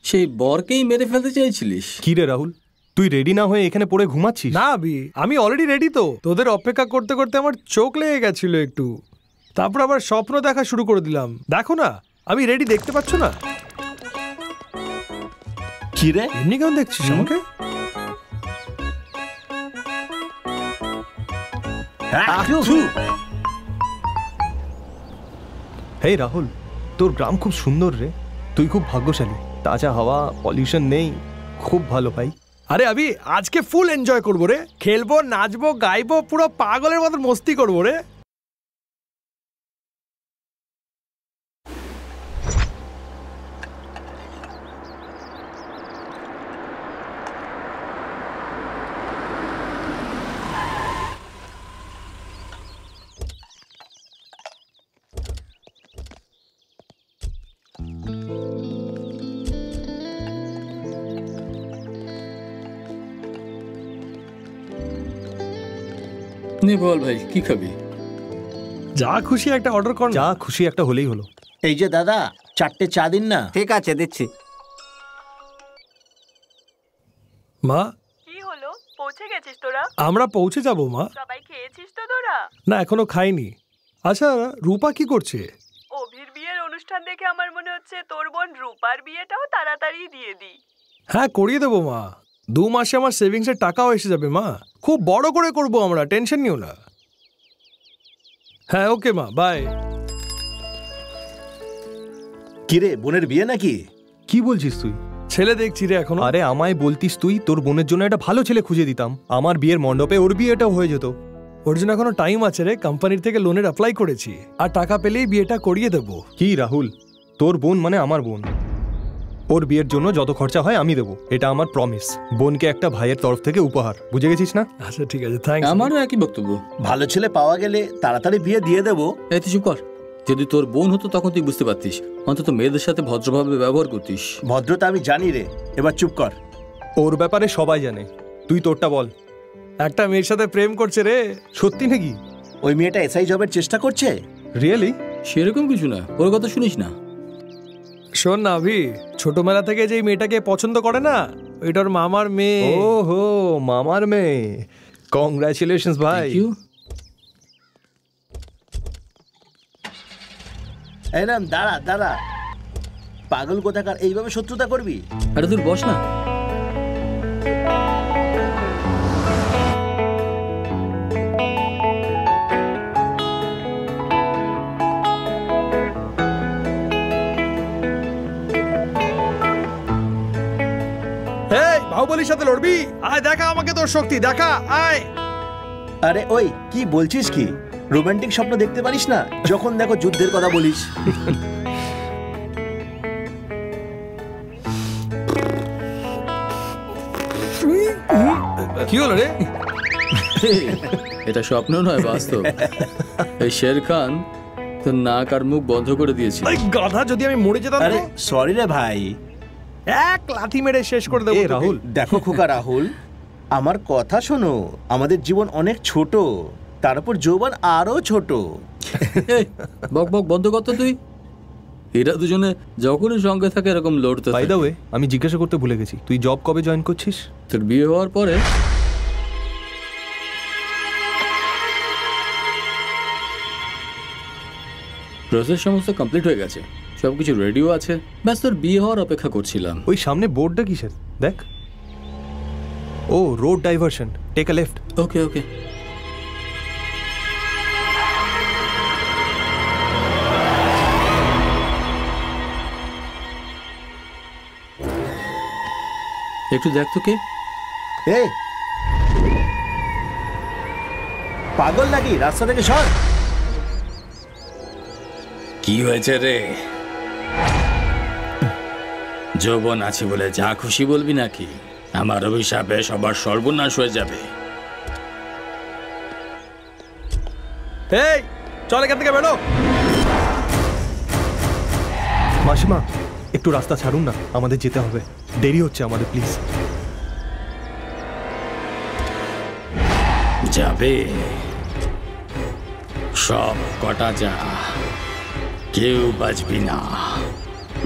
সেই বরকেই মেরে ফেলতে চাইছিলিস? কি রে রাহুল, তুই রেডি না হয়ে এখানে পড়ে ঘুমাচ্ছিস? না আবি, আমি অলরেডি রেডি তো। তোদের অপেক্ষা করতে করতে আমার চোখ লেগে গেছিল একটু, তারপর আবার স্বপ্ন দেখা শুরু করে দিলাম। দেখো না আমি রেডি, দেখতে পাচ্ছ না? কি রে? এমনি কেমন দেখছিস আমাকে? হে রাহুল, তোর গ্রাম খুব সুন্দর রে, তুই খুব ভাগ্যশালী। তাজা হাওয়া, পলিউশন নেই, খুব ভালো ভাই। আরে আবি, আজকে ফুল এনজয় করবো রে, খেলবো, নাচবো, গাইবো, পুরো পাগলের মতো মস্তি করবো রে। নে বল ভাই, কি খাবি? যা খুশি একটা অর্ডার কর। যা খুশি একটা হলেই হলো। এই যে দাদা, 4টে চা দিন না। ঠিক আছে, দিচ্ছি। মা, কি হলো, পৌঁছে গেছিস তোরা? আমরা পৌঁছে যাব মা। সবাই খেয়েছিস তো তোরা? না, এখনো খাইনি। আচ্ছা, রূপা কি করছে? অভির বিয়ের অনুষ্ঠান দেখে আমার মনে হচ্ছে তোর বোন রূপার বিয়েটাও তাড়াতাড়ি দিয়ে দি। হ্যাঁ, করিয়ে দেবো মা। 2 মাসে আমার সেভিংসের টাকাও এসে যাবে মা। খুব বড় করে করবো আমরা, টেনশন নিও না। হ্যাঁ, ওকে মা, বাই। কি রে, বোনের বিয়ে নাকি? কি বলছিস তুই? ছেলে দেখছি রে এখনো। আরে আমায় বলতিস তুই, তোর বোনের জন্য একটা ভালো ছেলে খুঁজে দিতাম। আমার বিয়ের মণ্ডপে ওর বিয়েটাও হয়ে যেত। ওর জন্য এখনো টাইম আছে রে, কোম্পানির থেকে লোনের অ্যাপ্লাই করেছি, আর টাকা পেলেই বিয়েটা করিয়ে দেবো। কি রাহুল, তোর বোন মানে আমার বোন। ওর বিয়ের জন্য যত খরচা হয় আমি দেবো, এটা আমার প্রমিস। বোনকে একটা ভাইয়ের তরফ থেকে উপহার, বুঝে গেছিস না? আচ্ছা ঠিক আছে, থ্যাঙ্কস। আমারও একই বক্তব্য। ভালো ছেলে পাওয়া গেলে তাড়াতাড়ি বিয়ে দিয়ে দেবো। এই তুই চুপ কর। যদি তোর বোন হতো তখন তুই বুঝতে পারতিস, অন্তত মেয়েদের সাথে ভদ্রভাবে ব্যবহার করতিস। ভদ্রতা আমি জানি রে, এবার চুপ কর। ওর ব্যাপারে সবাই জানে, তুই তোরটা বল। একটা মেয়ের সাথে প্রেম করছে রে। সত্যি নাকি? ওই মেয়েটা এসআই জবের চেষ্টা করছে। রিয়েলি? সেরকম কিছু না, ওর কথা শুনিস না। শোন না অভি, ছোটবেলা থেকে যে মেয়েটাকে পছন্দ করে না, ওইটার মামার মেয়ে। ওহো, মামার মেয়ে। কংগ্রাচুলেশনস ভাই। Thank you. এই নাম, দাঁড়া দাঁড়া, পাগল কোথাকার, এইভাবে শত্রুতা করবি? আরে তুই বস না। এই বাহুবলীর সাথে লড়বি? আয় দেখা আমাকে তোর শক্তি, দেখা, আয়। আরে ওই, কি বলছিস কি? রোমান্টিক স্বপ্ন দেখতে পারিস না? যখন দেখো যুদ্ধের কথা বলিস। কি হলো রে? এটা স্বপ্ন নয়, বাস্তব। এই শের খান তোর নাক আর মুখ বন্ধ করে দিয়েছিল। এই গাধা, যদি আমি মরে যেতাম আরে তো সরি রে ভাই, এক লাথি মেরে শেষ করে দেবো এ তোকে। রাহুল, দেখো খোকা রাহুল, আমার কথা শোনো। আমাদের জীবন অনেক ছোট, তার উপর যৌবন আরো ছোট। এই, বক বক বন্ধ কর তো তুই। এরা দুজনে যখনই সঙ্গে থাকে এরকম লড়তে বাই থাকে। দ্য ওয়ে, আমি জিজ্ঞাসা করতে ভুলে গেছি, তুই জব কবে জয়েন করছিস? তোর বিয়ে হওয়ার পরে। প্রসেস সমস্ত কমপ্লিট হয়ে গেছে, সবকিছু রেডিও আছে, ব্যাস তোর বিয়ে হওয়ার অপেক্ষা করছিলাম। ওই সামনে বোর্ডটা কিসের দেখ। ও, road diversion, take a left. Okay okay. একটু দেখ তো কে। এ পাগল নাকি? রাস্তা থেকে সর। কি হয়েছে রে? যৌবন আছে বলে যা খুশি বলবি নাকি? আমার অভিশাপে সবার সর্বনাশ হয়ে যাবে। এই চল এখান থেকে বেরো। মাসিমা, একটু রাস্তা ছাড়ুন না, আমাদের যেতে হবে, দেরি হচ্ছে আমাদের, প্লিজ। যাবে? সব কটা যা, কেউ বাঁচবি না।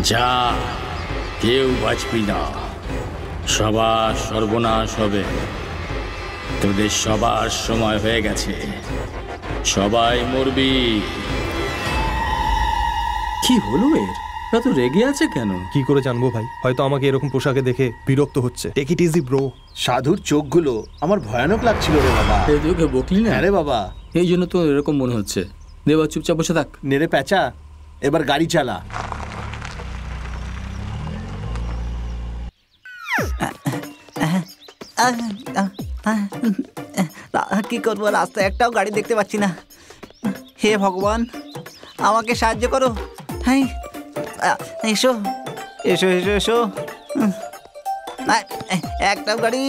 যা, কেউ বাঁচবি না। সবার সর্বনাশ হবে। তোদের সবার সময় হয়ে গেছে, সবাই মরবি। কি হলো এর? এত রেগে আছে কেন? কি করে জানবো ভাই, হয়তো আমাকে এরকম পোশাকে দেখে বিরক্ত হচ্ছে। Take it easy bro. সাধুর চোখগুলো আমার ভয়ানক লাগছিল রে বাবা। তোকে বকলি না? আরে বাবা, এই জন্য তো এরকম মনে হচ্ছে। দেবা চুপচাপ বসে থাক। নেড়ে প্যাঁচা, এবার গাড়ি চালা। কি করবো, রাস্তায় একটাও গাড়ি দেখতে পাচ্ছি না। হে ভগবান, আমাকে সাহায্য করো। হ্যাঁ, এসো এসো এসো এসো। একটাও গাড়ি,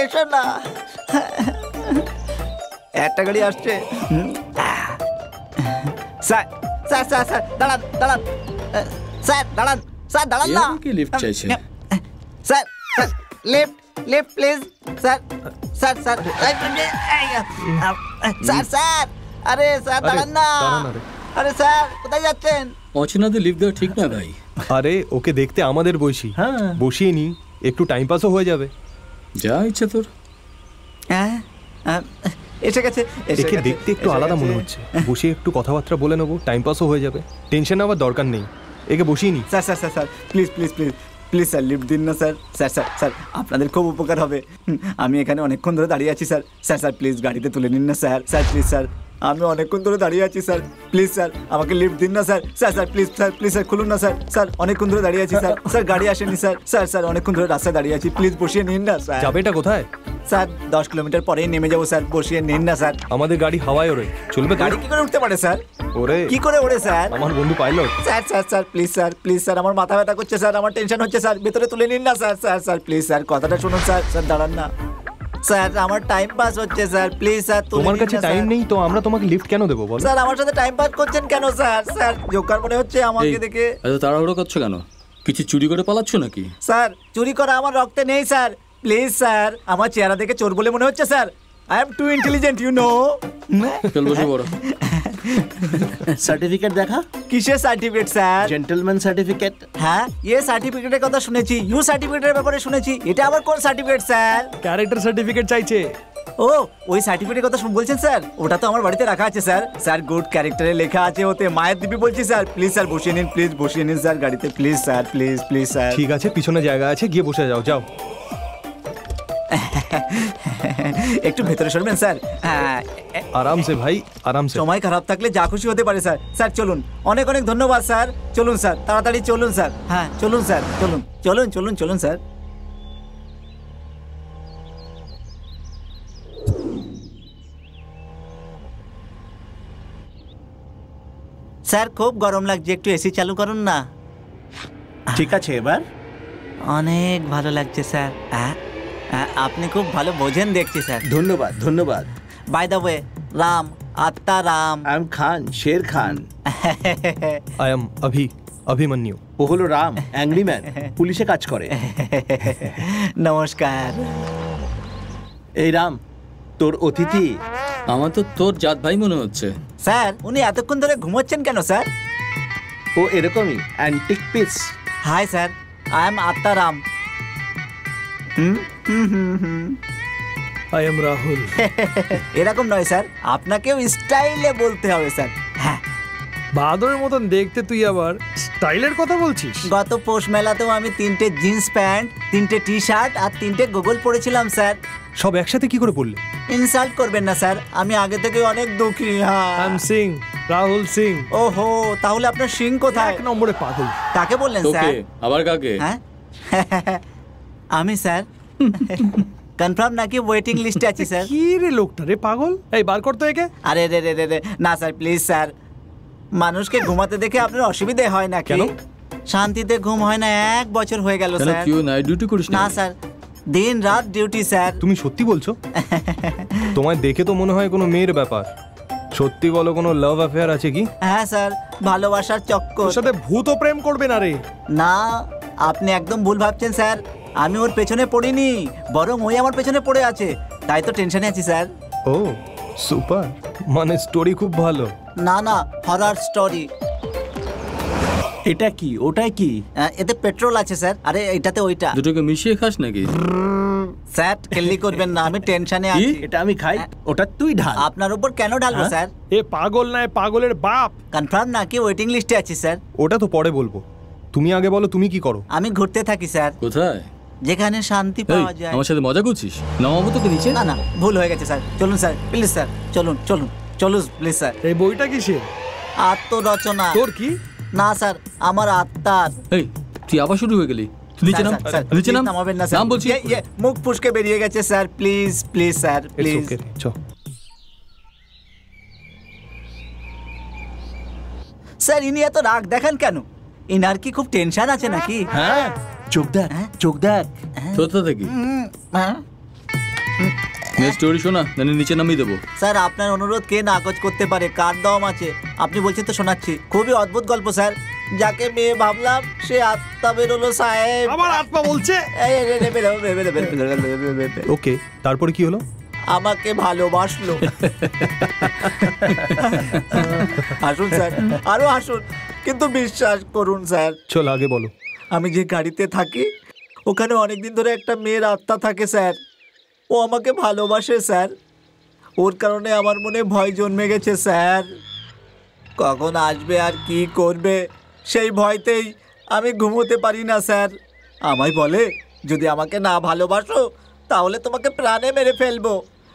এসো না। একটা গাড়ি আসছে। স্যার স্যার স্যার স্যার দাঁড়ান দাঁড়ান, স্যার দাঁড়ান, স্যার দাঁড়ান না। কি লিফট চাইছে? Sir sir lift lift please. Sir sir sir sir sir, আরে স্যার দাঁড়ান না। আরে স্যার কোথায় যাচ্ছেন? অচেনাদের লিফট দেওয়া ঠিক না ভাই। আরে ওকে দেখতে আমাদের বয়সী, বসিয়ে নি, একটু টাইম পাসও হয়ে যাবে। যা ইচ্ছা তোর। এসে গেছে। একে দেখতে একটু আলাদা মনে হচ্ছে, বসে একটু কথাবার্তা বলে নেবো, টাইম পাসও হয়ে যাবে। টেনশন নেওয়ার দরকার নেই, একে বসিয়ে নি। Sir sir sir sir please please please please sir lift দিন না স্যার। স্যার স্যার স্যার আপনাদের খুব উপকার হবে। আমি এখানে অনেকক্ষণ ধরে দাঁড়িয়ে আছি স্যার। স্যার স্যার প্লিজ গাড়িতে তুলে নিন না স্যার। স্যার প্লিজ স্যার, আমি অনেকক্ষণ ধরে দাঁড়িয়ে আছি স্যার। প্লিজ স্যার আমাকে লিফট দিন না sir. Sir sir please sir, please sir খুলুন না স্যার। স্যার অনেকক্ষণ ধরে দাঁড়িয়ে আছি স্যার। স্যার গাড়ি আসেনি স্যার। স্যার স্যার অনেকক্ষণ ধরে রাস্তায় দাঁড়িয়ে আছি, প্লিজ বসিয়ে নিন না স্যার। যাবে এটা কোথায়? স্যার 10 কিলোমিটার পরেই নেমে যাবো স্যার, বসিয়ে নিন না স্যার। আমাদের গাড়ি হাওয়ায় ওড়ে, চলবে? গাড়ি কি করে উঠতে পারে স্যার? ওরে কি করে ওড়ে স্যার? আমার বন্ধু pilot. Sir sir sir please sir, please sir, আমার মাথা ব্যথা করছে স্যার, আমার টেনশন হচ্ছে স্যার, ভেতরে তুলে নিন না sir. Sir sir please sir, কথাটা শুনুন স্যার। স্যার দাঁড়ান না স্যার, আমার টাইম পাস হচ্ছে স্যার, প্লিজ স্যার। তোমার কাছে টাইম নেই তো আমরা তোমাকে লিফট কেন দেবো বল? স্যার আমার সাথে টাইম পাস করছেন কেন স্যার? স্যার জোকার মনে হচ্ছে আমাকে দেখে। এত তাড়াহুড়ো করছো কেন? কিছু চুরি করে পালাচ্ছ নাকি? স্যার চুরি করা আমার রক্তে নেই স্যার। প্লিজ স্যার, আমার চেহারা দেখে চোর বলে মনে হচ্ছে sir. I am too intelligent you know. চল বসে পড়ো। সার্টিফিকেট দেখা। কিসের সার্টিফিকেট স্যার? Gentleman certificate. হ্যাঁ, সার্টিফিকেটের কথা শুনেছি, ইউ সার্টিফিকেটের ব্যাপারে শুনেছি। এটা আবার কোন সার্টিফিকেট স্যার? ক্যারেক্টার সার্টিফিকেট চাইছে। ও ওই সার্টিফিকেটের কথা বলছেন স্যার? ওটা তো আমার বাড়িতে রাখা আছে স্যার। স্যার গুড ক্যারেক্টারে লেখা আছে ওতে, মায়ের দিবি বলছি স্যার। প্লিজ স্যার বসিয়ে নিন, প্লিজ বসিয়ে নিন স্যার গাড়িতে, please sir, please please sir. ঠিক আছে, পিছনে জায়গা আছে, গিয়ে বসে যাও। যাও একটু ভেতরে সরবেন স্যার। আরামসে ভাই, আরামসে। সময় খারাপ থাকলে যা খুশি হতে পারে স্যার। স্যার চলুন, অনেক অনেক ধন্যবাদ স্যার। চলুন স্যার, তাড়াতাড়ি চলুন স্যার। হ্যাঁ চলুন স্যার, চলুন চলুন চলুন চলুন স্যার। স্যার খুব গরম লাগছে, একটু এসি চালু করুন না। ঠিক আছে, এবার অনেক ভালো লাগছে স্যার। আপনি খুব ভালো বোঝেন দেখছি স্যার। ধন্যবাদ ধন্যবাদ। By the way, Ram, Atmaram. I am Khan, Sher Khan. I am Abhimanyu. ও হলো রাম, অ্যাংরি ম্যান, পুলিশে কাজ করে। নমস্কার। এই রাম, তোর অতিথি। আমার তো তোর জাত ভাই মনে হচ্ছে। স্যার উনি এতক্ষণ ধরে ঘুমোচ্ছেন কেন স্যার? ও এরকমই, antique piece. Hi sir, I M আত্মা রাম। I am Rahul. এরকম নয় স্যার, আপনাকেও স্টাইলে বলতে হবে স্যার। হ্যাঁ, বাদরের মতন দেখতে, তুই আবার স্টাইলের কথা বলছিস? গত পৌষ মেলাতেও আমি 3টে জিন্স প্যান্ট, 3টে টি শার্ট আর 3টে গোগল পরেছিলাম স্যার। সব একসাথে কি করে পড়লে? ইনসাল্ট করবেন না স্যার, আমি আগে থেকে অনেক দুঃখী। I am Singh, Rahul Singh. ওহো, তাহলে আপনার সিং কোথায়? 1 নম্বরে পাগল। কাকে বললেন তোকে? স্যার? আবার কাকে? হ্যাঁ আমি স্যার। কনফার্ম নাকি ওয়েটিং লিস্টে আছি স্যার? কি রে লোকটা রে, পাগল। এই বার করতে একে। আরে রে রে রে রে, না স্যার প্লিজ স্যার। মানুষকে ঘুমাতে দেখে আপনার অসুবিধে হয় না কেন? শান্তিতে ঘুম হয় না 1 বছর হয়ে গেল কেন, স্যার। তুই নাইট ডিউটি করিস না স্যার, দিন রাত ডিউটি স্যার। তুমি সত্যি বলছো? তোমায় দেখে তো মনে হয় কোনো মেয়ের ব্যাপার। সত্যি বলো, কোনো লাভ অ্যাফেয়ার আছে কি? হ্যাঁ স্যার, ভালোবাসার চক্কর। ওর সাথে ভূত প্রেম করবে না রে। না, আপনি একদম ভুল ভাবছেন স্যার। আমি ওর পেছনে পড়িনি, বরং ওই আমার পেছনে পড়ে আছে, তাই তো টেনশনে আছি স্যার। ও সুপার, মানে স্টোরি খুব ভালো। না না, হরর স্টোরি। এটা কি, ওটাই কি? এতে পেট্রোল আছে স্যার। আরে এটাতে ওইটা। দুটোকে মিশিয়ে খাস নাকি? স্যার কেলি করবেন না, আমি টেনশনে আছি। এটা আমি খাই, ওটা তুই ঢাল। আপনার উপর কেন ঢালবো স্যার? এ পাগল নয়, পাগলের বাপ। কনফার্ম নাকি ওয়েটিং লিস্টে আছি স্যার? ওটা তো পরে বলবো, তুমি আগে বলো তুমি কি করো। আমি ঘুরতে থাকি স্যার, কোথায়? যেখানে শান্তি এই, পাওয়া যায়। আমার সাথে মজা করছিস? নামাবো তোকে নিচে? না না, ভুল হয়ে গেছে স্যার। চলুন স্যার, প্লিজ স্যার, চলুন চলুন চলুন প্লিজ স্যার। এই বইটা কিসের? আত্মরচনা। তোর কি? না স্যার, আমার আত্মার। এই তুই আবার শুরু হয়ে গেলি। তুই নিচে নাম, স্যার, নিচে নাম। নামাবেন না স্যার। নাম বলছি। মুখ ফুসকে বেরিয়ে গেছে sir, please please sir, please. Okay চ। স্যার ইনি এত রাগ দেখান কেন? ইনার কি খুব টেনশন আছে নাকি? হ্যাঁ, চোখ দেখ, চোখ দেখ। কোথা থেকে? হ্যাঁ? স্টোরি শোনা, নাহলে নিচে নামিয়ে দেবো। স্যার আপনার অনুরোধ কে নাকচ করতে পারে? কার দম আছে? আপনি বলছেন তো শোনাচ্ছি। খুবই অদ্ভুত গল্প স্যার। যাকে মেয়ে ভাবলাম সে আত্মা বেরোলো সাহেব। আমার আত্মা বলছে। ওকে, তারপরে কি হলো? আমাকে ভালোবাসলো। আসুন স্যার, আরো আসুন, কিন্তু বিশ্বাস করুন স্যার। চল আগে বলো। আমি যে গাড়িতে থাকি ওখানে অনেকদিন ধরে একটা মেয়ের আত্মা থাকে স্যার। ও আমাকে ভালোবাসে স্যার। ওর কারণে আমার মনে ভয় জন্মে গেছে স্যার। কখন আসবে আর কি করবে সেই ভয়তেই আমি ঘুমোতে পারি না স্যার। আমায় বলে যদি আমাকে না ভালোবাসো তাহলে তোমাকে প্রাণে মেরে ফেলবো।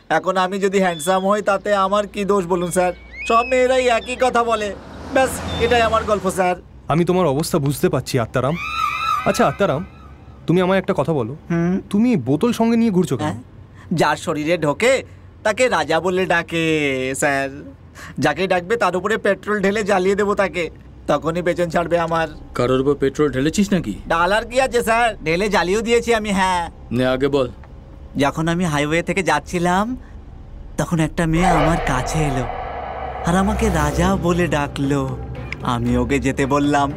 এখন আমি যদি হ্যান্ডসাম হই তাতে আমার কি দোষ বলুন স্যার? সব মেয়েরাই একই কথা বলে। ব্যাস এটাই আমার গল্প স্যার। আমি তোমার অবস্থা বুঝতে পারছি আত্মারাম। আচ্ছা আত্মারাম, তুমি আমায় একটা কথা বলো, তুমি বোতল সঙ্গে নিয়ে ঘুরছো কেন? যার শরীরে ঢোকে তাকে রাজা বলে ডাকে স্যার। যাকে ডাকবে তার উপরে পেট্রোল ঢেলে জ্বালিয়ে দেবো তাকে, তখনই পেছন ছাড়বে আমার। কারোর উপর পেট্রোল ঢেলেছিস নাকি? ডালার কি আছে স্যার, ঢেলে জ্বালিয়েও দিয়েছি আমি। হ্যাঁ, নে আগে বল। যখন আমি হাইওয়ে থেকে যাচ্ছিলাম তখন একটা মেয়ে আমার কাছে এলো আর আমাকে রাজা বলে ডাকলো। আমি ওকে যেতে বললাম,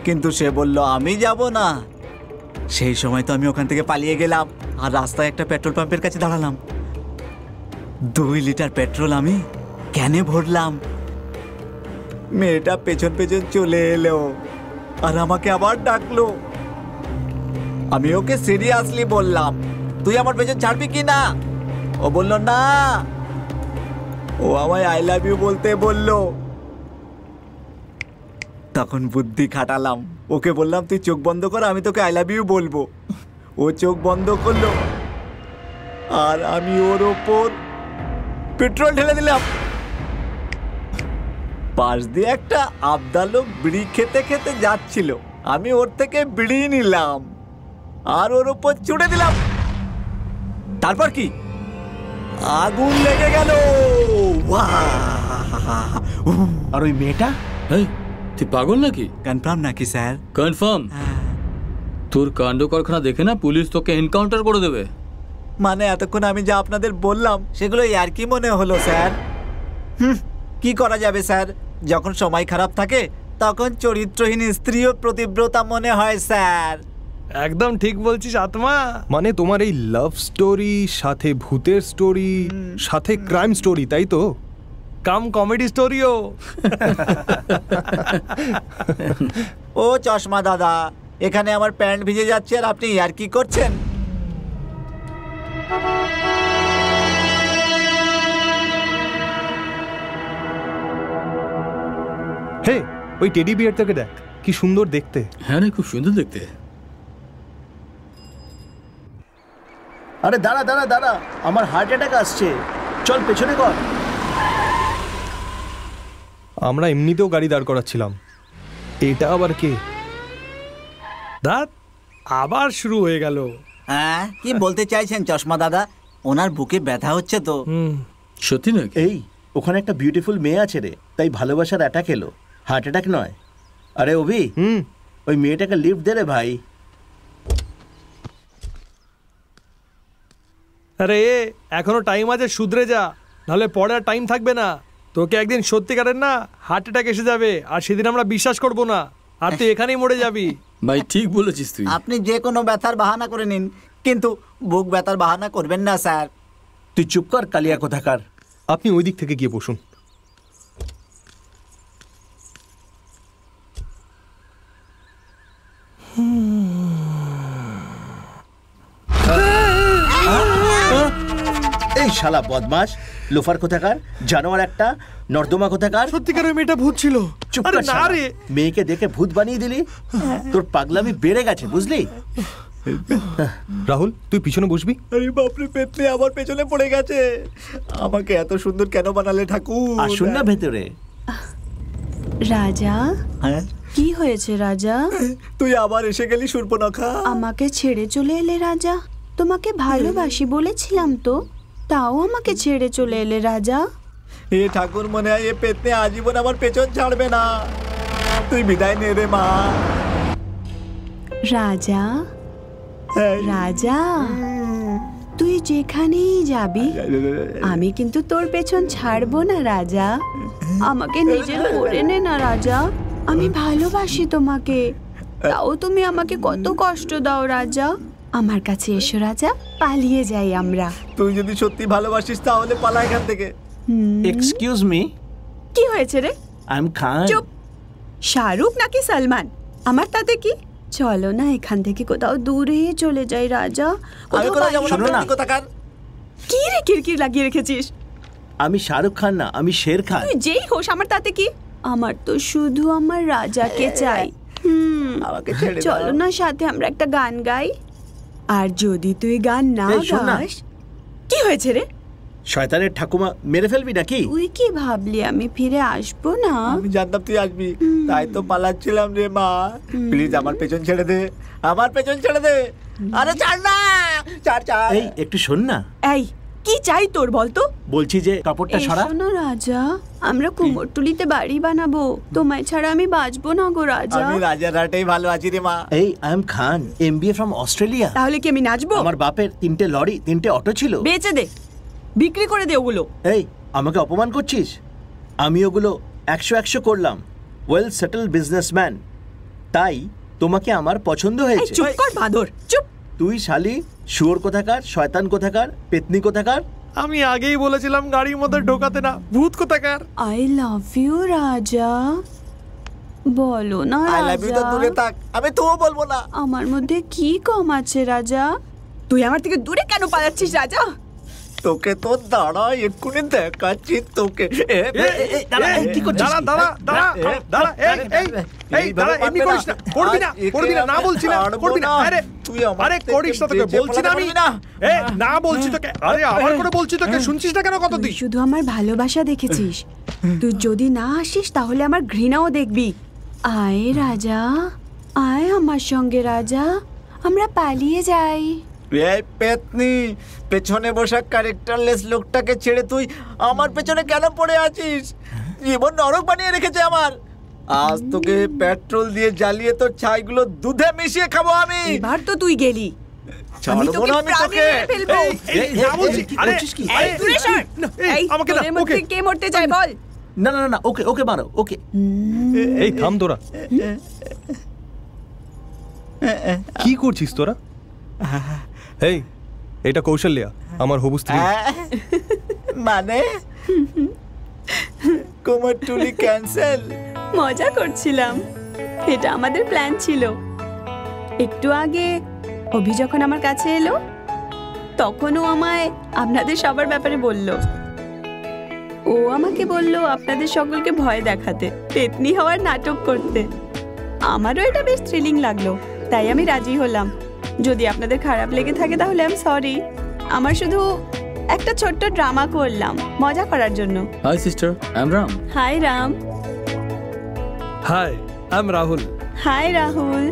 কিন্তু সে বলল আমি যাব না। সেই সময় তো আমি ওখান থেকে পালিয়ে গেলাম আর রাস্তায় একটা পেট্রোল পাম্পের কাছে দাঁড়ালাম। 2 লিটার পেট্রোল আমি ক্যানে ভরলাম। মেয়েটা পেছন পেছন চলে এলো আর আমাকে আবার ডাকলো। আমি ওকে সিরিয়াসলি বললাম, তুই আমার পেছন ছাড়বি কি না? ও বলল না। ও আমায় আই লাভ ইউ বলতে বলল। তখন বুদ্ধি খাটালাম, ওকে বললাম তুই চোখ বন্ধ কর, আমি তোকে আই লাভ ইউ বলবো। ও চোখ বন্ধ করলো আর আমি ওর ওপর পেট্রোল ঢেলে দিলাম। পাশ দিয়ে একটা আবদা লোক বিড়ি খেতে খেতে যাচ্ছিল, আমি ওর থেকে বিড়ি নিলাম আর ওর ওপর ছুড়ে দিলাম। তারপর কি, আগুন লেগে গেল। আর ওই মেয়েটা? এই তুই পাগল নাকি? কনফার্ম নাকি স্যার? কনফার্ম। তোর কাণ্ড কারখানা দেখে না পুলিশ তোকে এনকাউন্টার করে দেবে। মানে এতক্ষণ আমি যা আপনাদের বললাম সেগুলো আর কি মনে হলো স্যার? কি করা যাবে স্যার, যখন সময় খারাপ থাকে তখন চরিত্রহীন স্ত্রীও প্রতিব্রতা মনে হয় স্যার। একদম ঠিক বলছিস আত্মা। মানে তোমার এই লাভ স্টোরি সাথে ভূতের স্টোরি সাথে ক্রাইম স্টোরি, তাই তো? কাম কমেডি স্টোরিও। ও চশমা দাদা, এখানে আমার প্যান্ট ভিজে যাচ্ছে আর আপনি আর কি করছেন? হে, ওই টেডি বিয়ারটাকে দেখ, কি সুন্দর দেখতে। হ্যাঁ রে, খুব সুন্দর দেখতে। আরে দাঁড়া দাঁড়া দাঁড়া, আমার হার্ট অ্যাটাক আসছে, চল পেছনে কর। আমরা এমনিতেও গাড়ি দাঁড় করাচ্ছিলাম, এটা আবার কে? দাঁত আবার শুরু হয়ে গেল। হ্যাঁ, কি বলতে চাইছেন চশমা দাদা? ওনার বুকে ব্যথা হচ্ছে তো। সত্যি নাকি? এই ওখানে একটা বিউটিফুল মেয়ে আছে রে, তাই ভালোবাসার অ্যাটাক এলো, হার্ট অ্যাটাক নয়। আরে অভি, ওই মেয়েটাকে লিফট দে রে ভাই। আরে এখনো টাইম আছে, শুধরে যা, নাহলে পরে আর টাইম থাকবে না। তোকে একদিন সত্যিকারের না হার্ট অ্যাটাক এসে যাবে আর সেদিন আমরা বিশ্বাস করব না আর তুই এখানেই মরে যাবি। ভাই ঠিক বলেছিস তুই। আপনি যে কোনো ব্যথার বাহানা করে নিন, কিন্তু বুক ব্যথার বাহানা করবেন না স্যার। তুই চুপ কর কালিয়া কোথাকার। আপনি ওই দিক থেকে গিয়ে বসুন। এই শালা বদমাস, লোফার কোথাকার, জানোয়ার একটা, নর্দমা কোথাকার। সত্যিকার ওই মেয়েটা ভূত ছিল। চুপ আরে কর না শালা। রে। মেয়েকে দেখে ভূত বানিয়ে দিলি। তোর পাগলামি বেড়ে গেছে বুঝলি। রাহুল তুই পিছনে বসবি। আরে বাপরে, পেতনি আমার পেছনে পড়ে গেছে। আমাকে এত সুন্দর কেন বানালে ঠাকুর? আসুন না ভেতরে। রাজা, হ্যাঁ, কি হয়েছে রাজা? তুই আবার এসে গেলি সুর্পনখা। আমাকে ছেড়ে চলে এলে রাজা। তোমাকে ভালোবাসি বলেছিলাম তো, তাও আমাকে ছেড়ে চলে এলে রাজা। এ ঠাকুর, মনে হয় এ পেতনি আজীবন আমার পেছন ছাড়বে না। তুই বিদায় নে রে মা। রাজা, রাজা, তুই যেখানেই যাবি আমি কিন্তু তোর পেছন ছাড়বো না রাজা। আমাকে নিজের করে নে না রাজা। আমি ভালোবাসি তোমাকে, তাও তুমি আমাকে কত কষ্ট দাও রাজা। আমার কাছে এসো রাজা, পালিয়ে যাই আমরা। তুই যদি সত্যি ভালোবাসিস তাহলে পালা এখান থেকে। এক্সকিউজ মি, কি হয়েছে রে? আই এম খান। চুপ। শাহরুখ নাকি সালমান, আমার তাতে কি? চলো না এখান থেকে কোথাও দূরে চলে যাই রাজা। আমি কোথাও যাবো না, শোনো না। পেতনি কোথাকার। কি রে কিরকির লাগিয়ে রেখেছিস? আমি শাহরুখ খান না, আমি শের খান। তুই যেই হোস, আমার তাতে কি? আমার তো শুধু আমার রাজাকে চাই। আমাকে ছেড়ে দাও। চলো না সাথে আমরা একটা গান গাই। আর যদি তুই গান না এই শোন না। গাস, কি হয়েছে রে? শয়তানের ঠাকুমা মেরে ফেলবি নাকি? তুই কি ভাবলি আমি ফিরে আসবো না? আমি জানতাম তুই আসবি, তাই তো পালাচ্ছিলাম রে মা। প্লিজ আমার পেছন ছেড়ে দে, আমার পেছন ছেড়ে দে। আরে ছাড় না, ছাড় ছাড়। এই একটু শোন না, এই কি চাই তোর বলতো? বলছি যে কাপড়টা সরা। এসো না রাজা, আমরা কুমোরটুলিতে বাড়ি বানাবো। তোমায় ছাড়া আমি বাঁচবো না গো রাজা। আমি রাজার হাটেই ভালো আছি রে মা। এই I am Khan, MBA from Australia. তাহলে কি আমি নাচবো? আমার বাপের 3টে লরি 3টে অটো ছিল। বেচে দে, বিক্রি করে দে ওগুলো। এই আমাকে অপমান করছিস? আমি ওগুলো 100 করলাম। ওয়েল সেটেল বিজনেসম্যান, তাই তোমাকে আমার পছন্দ এই হয়েছে। চুপ কর বাঁদর, চুপ। তুই শালি শুয়োর কোথাকার, শয়তান কোথাকার, পেতনি কোথাকার। আমি আগেই বলেছিলাম গাড়ির মধ্যে ঢোকাতে না, ভূত কোথাকার। আই লাভ ইউ রাজা, বলো না আই লাভ ইউ তো রাজা। দূরে থাক, আমি তুও বলবো না। আমার মধ্যে কি কম আছে রাজা? তুই আমার থেকে দূরে কেন পালাচ্ছিস রাজা? তোকে তো দাঁড়া, এক্ষুনি দেখাচ্ছি তোকে। কি করছিস? দাঁড়া দাঁড়া দাঁড়া দাঁড়া, এই দাঁড়া, এমনি করিস না, করবি না, করবি না, না বলছি না, করবি না। আরে তুই আমার আরে করিস না, তোকে বলছি না আমি। না বলছি তোকে, আরে আবার করে বলছি তোকে, শুনছিস না কেন কত তুই তুই? শুধু আমার ভালোবাসা দেখেছিস, তুই যদি না আসিস তাহলে আমার ঘৃণাও দেখবি। আয় রাজা, আয় আমার সঙ্গে রাজা, আমরা পালিয়ে যাই। এই পেতনি, পেছনে বসা ক্যারেক্টারলেস লোকটাকে ছেড়ে তুই আমার পেছনে কেন পড়ে আছিস? জীবন নরক বানিয়ে রেখেছে আমার। আজ তোকে পেট্রোল দিয়ে জ্বালিয়ে তোর ছাইগুলো দুধে মিশিয়ে খাবো আমি। এবার তো তুই গেলি, আমি ছাড়বো তোকে না আমি প্রাণে তোকে। মেরে ফেলবো। এই না বলছি, আরে কি? এই দূরে সর। এই আমাকে না, তোদের মধ্যে ওকে। কে মরতে চায় বল? না না না, ওকে ওকে মারো, ওকে। এই থাম তোরা, কি করছিস তোরা? এই এটা কৌশল্যা, আমার হবু স্ত্রী। মানে কুমোরটুলি ক্যান্সেল? মজা করছিলাম, এটা আমাদের প্ল্যান ছিল। একটু আগে অভি যখন আমার কাছে এলো তখনও আমায় আপনাদের সবার ব্যাপারে বলল। ও আমাকে বলল আপনাদের সকলকে ভয় দেখাতে, পেতনি হওয়ার নাটক করতে। আমারও এটা বেশ থ্রিলিং লাগলো, তাই আমি রাজি হলাম। যদি আপনাদের খারাপ লেগে থাকে তাহলে আই এম সরি। আমার শুধু একটা ছোট্ট ড্রামা করলাম মজা করার জন্য। Hi sister, I am Ram. Hi Ram. Hi, I am Rahul. Hi Rahul.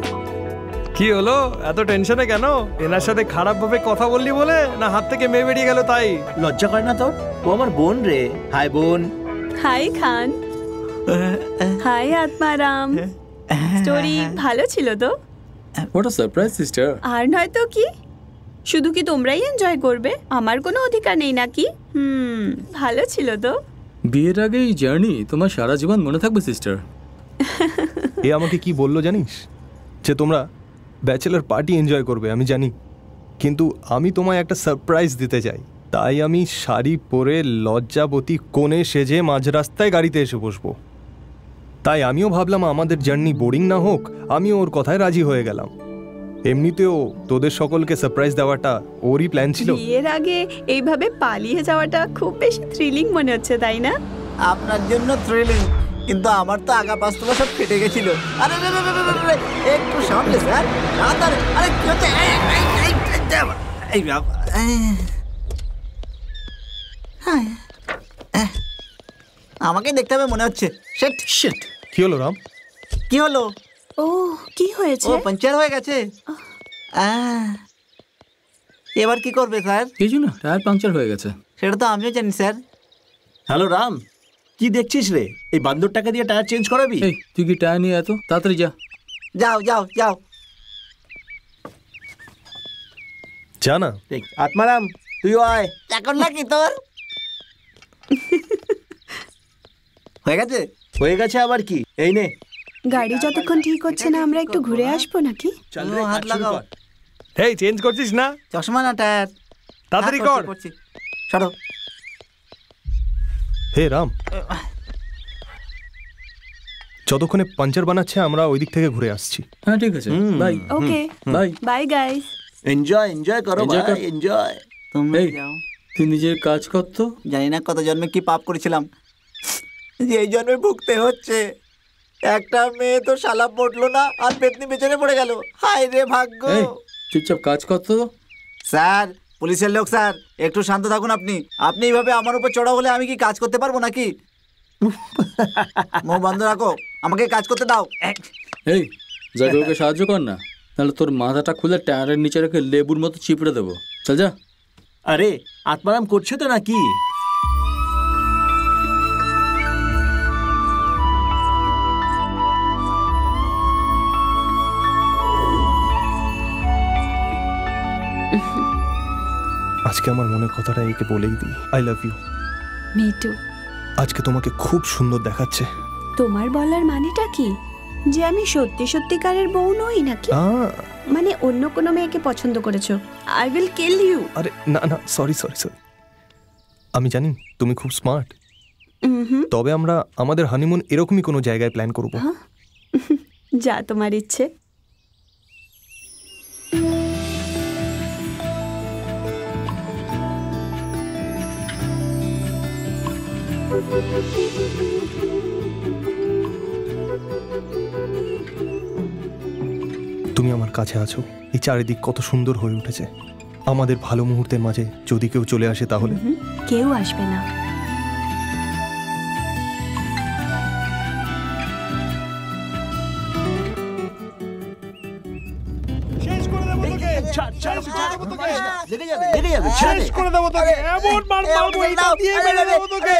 কি হলো, এত টেনশনে কেন? এনার সাথে খারাপ ভাবে কথা বললি বলে, না হাত থেকে মেয়ে বেরিয়ে গেল তাই? লজ্জা করে না তোর? ও আমার বোন রে। হাই বোন। Hi Khan. Hi Atmaram. Story ভালো ছিল তো? What a surprise sister. আর নয়তো কি, শুধু কি তোমরাই এনজয় করবে? আমার কোনো অধিকার নেই নাকি? ভালো ছিল তো? বিয়ের আগে এই জার্নি তোমার সারা জীবন মনে থাকবে সিস্টার। এ আমাকে কি বললো জানিস? যে তোমরা ব্যাচেলার পার্টি এনজয় করবে, আমি জানি, কিন্তু আমি তোমায় একটা সারপ্রাইজ দিতে চাই। তাই আমি শাড়ি পরে লজ্জাবতী কোণে সেজে মাঝ রাস্তায় গাড়িতে এসে বসবো। তাই আমিও ভাবলাম আমাদের জার্নি বোরিং না হোক, আমিও ওর কথায় রাজি হয়ে গেলাম। এমনিতেও তোদের সকলকে সারপ্রাইজ দেওয়াটা ওরই প্ল্যান ছিল। বিয়ের আগে এইভাবে পালিয়ে যাওয়াটা খুব বেশি থ্রিলিং মনে হচ্ছে, তাই না? আপনার জন্য থ্রিলিং, কিন্তু আমার তো আগা পাস্তবা সব ফেটে গেছিল। আরে রে রে রে রে রে, একটু সামনে স্যার। আরে কি হচ্ছে? এই বাবা, আমাকে দেখতে হবে মনে হচ্ছে। Shit shit. কি হলো রাম? কি হলো? ও কি হয়েছে? ও পাঞ্চার হয়ে গেছে। এবার কি করবে স্যার? কিছু না, টায়ার পাংচার হয়ে গেছে। সেটা তো আমিও জানি স্যার। হ্যালো রাম, কি দেখছিস রে? এই বান্দর টাকা দিয়ে টায়ার চেঞ্জ করাবি? এই তুই কি টায়ার নিয়ে এত তাড়াতাড়ি যা। যাও যাও যাও। জানা আত্মারাম, তুইও আয়। এখন নাকি তোর হয়ে গেছে? হয়ে গেছে আবার কি? এই নে। গাড়ি যতক্ষণ ঠিক হচ্ছে না আমরা একটু ঘুরে আসবো নাকি? চল রে, হাত লাগাও। এই চেঞ্জ করছিস না? চশমা না টায়ার? তাড়াতাড়ি হ্যাঁ, কর। করছি। সরো। হে রাম, যতক্ষণে পাঞ্চার বানাচ্ছে আমরা ওই দিক থেকে ঘুরে আসছি। হ্যাঁ ঠিক আছে, bye. Okay, bye. Bye guys. Enjoy enjoy করো Enjoy কর। ভাই, এনজয়। তোমরা এই। যাও। তুই নিজের কাজ কর তো। জানি না কত জন্মে কি পাপ করেছিলাম যে এই জন্মে ভুগতে হচ্ছে। একটা মেয়ে তো শালা পড়লো না আর পেতনি পেছনে পড়ে গেল। হায় রে ভাগ্য। এই চুপচাপ কাজ কর তো। স্যার, পুলিশের লোক স্যার, একটু শান্ত থাকুন আপনি। আপনি এইভাবে আমার উপর চড়া হলে আমি কি কাজ করতে পারবো নাকি? মুখ বন্ধ রাখো, আমাকে কাজ করতে দাও। এই যাকে ওকে সাহায্য কর না, তাহলে তোর মাথাটা খুলে টায়ারের নিচে রেখে লেবুর মতো চিপড়ে দেবো। চল যা। আরে আত্মারাম করছে তো নাকি? আজকে আমার মনের কথাটা একে বলেই দিই, I love you. Me too. আজকে তোমাকে খুব সুন্দর দেখাচ্ছে। তোমার বলার মানেটা কি? যে আমি সত্যি সত্যিকারের বউ নই নাকি? মানে অন্য কোনো মেয়েকে পছন্দ করেছো? I will kill you. আরে না না, সরি সরি সরি। আমি জানি তুমি খুব স্মার্ট, তবে আমরা আমাদের হানিমুন এরকমই কোনো জায়গায় প্ল্যান করব। যা তোমার ইচ্ছে। তুমি আমার কাছে আছো, এই চারিদিক কত সুন্দর হয়ে উঠেছে। আমাদের ভালো মুহূর্তের মাঝে যদি কেউ চলে আসে তাহলে? কেউ আসবে না। শেষ করে দেবো তোকে, এমন মার মারবো এটা দিয়ে মেরে দেবো তোকে।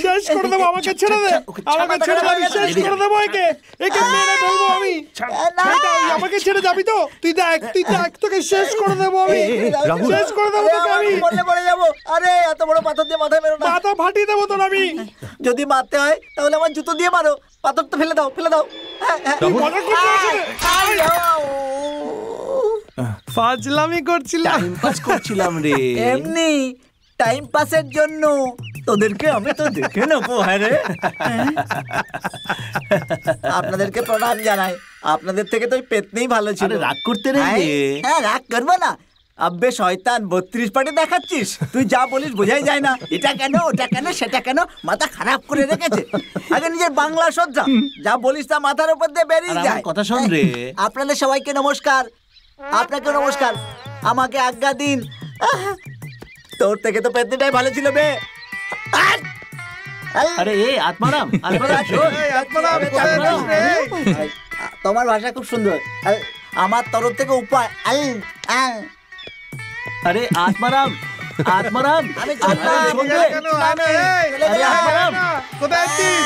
শেষ করে দেবো, আমাকে ছেড়ে দে, আমাকে ছেড়ে দে, আমি শেষ করে দেবো একে, একে মেরে ফেলবো আমি। আমাকে ছেড়ে যাবি তো? তুই দেখ, তুই দেখ, তোকে শেষ করে দেবো আমি, শেষ করে দেবো তোকে আমি। মরলে পড়ে যাবো। আরে এত বড় পাথর দিয়ে মাথায় মেরো না। মাথা ফাটিয়ে দেবো তোর আমি। যদি মারতে হয় তাহলে আমার জুতো দিয়ে মারো, পাথর তো ফেলে দাও, ফেলে দাও। মজা ফাজলামি করছিলাম, টাইম পাস করছিলাম রে। এমনি টাইম পাসের জন্য তোদেরকে আমি তো দেখে নেবো। হ্যাঁ রে, আপনাদেরকে প্রণাম জানাই। আপনাদের থেকে তো পেতনেই ভালো ছিল। আরে রাগ করতে রে। হ্যাঁ রাগ করবো না। আব্বে শয়তান, 32 পার্টি দেখাচ্ছিস? তুই যা বলিস বোঝাই যায় না। এটা কেন, ওটা কেন, সেটা কেন, মাথা খারাপ করে রেখেছে। আগে নিজের বাংলা সজ্জা, যা বলিস তা মাথার উপর দিয়ে বেরিয়ে যায়। কথা শোন রে। আপনাদের সবাইকে নমস্কার। আপনাকে নমস্কার। আমাকে আজ্ঞা দিন। তোর থেকে তো পেতনিটাই ভালো ছিল বে। আরে এ আত্মারাম, তোমার ভাষা খুব সুন্দর। আমার তরফ থেকে উপায়। আরে আত্মারাম, আত্মারাম, আমি চললাম। কোথায় আছিস?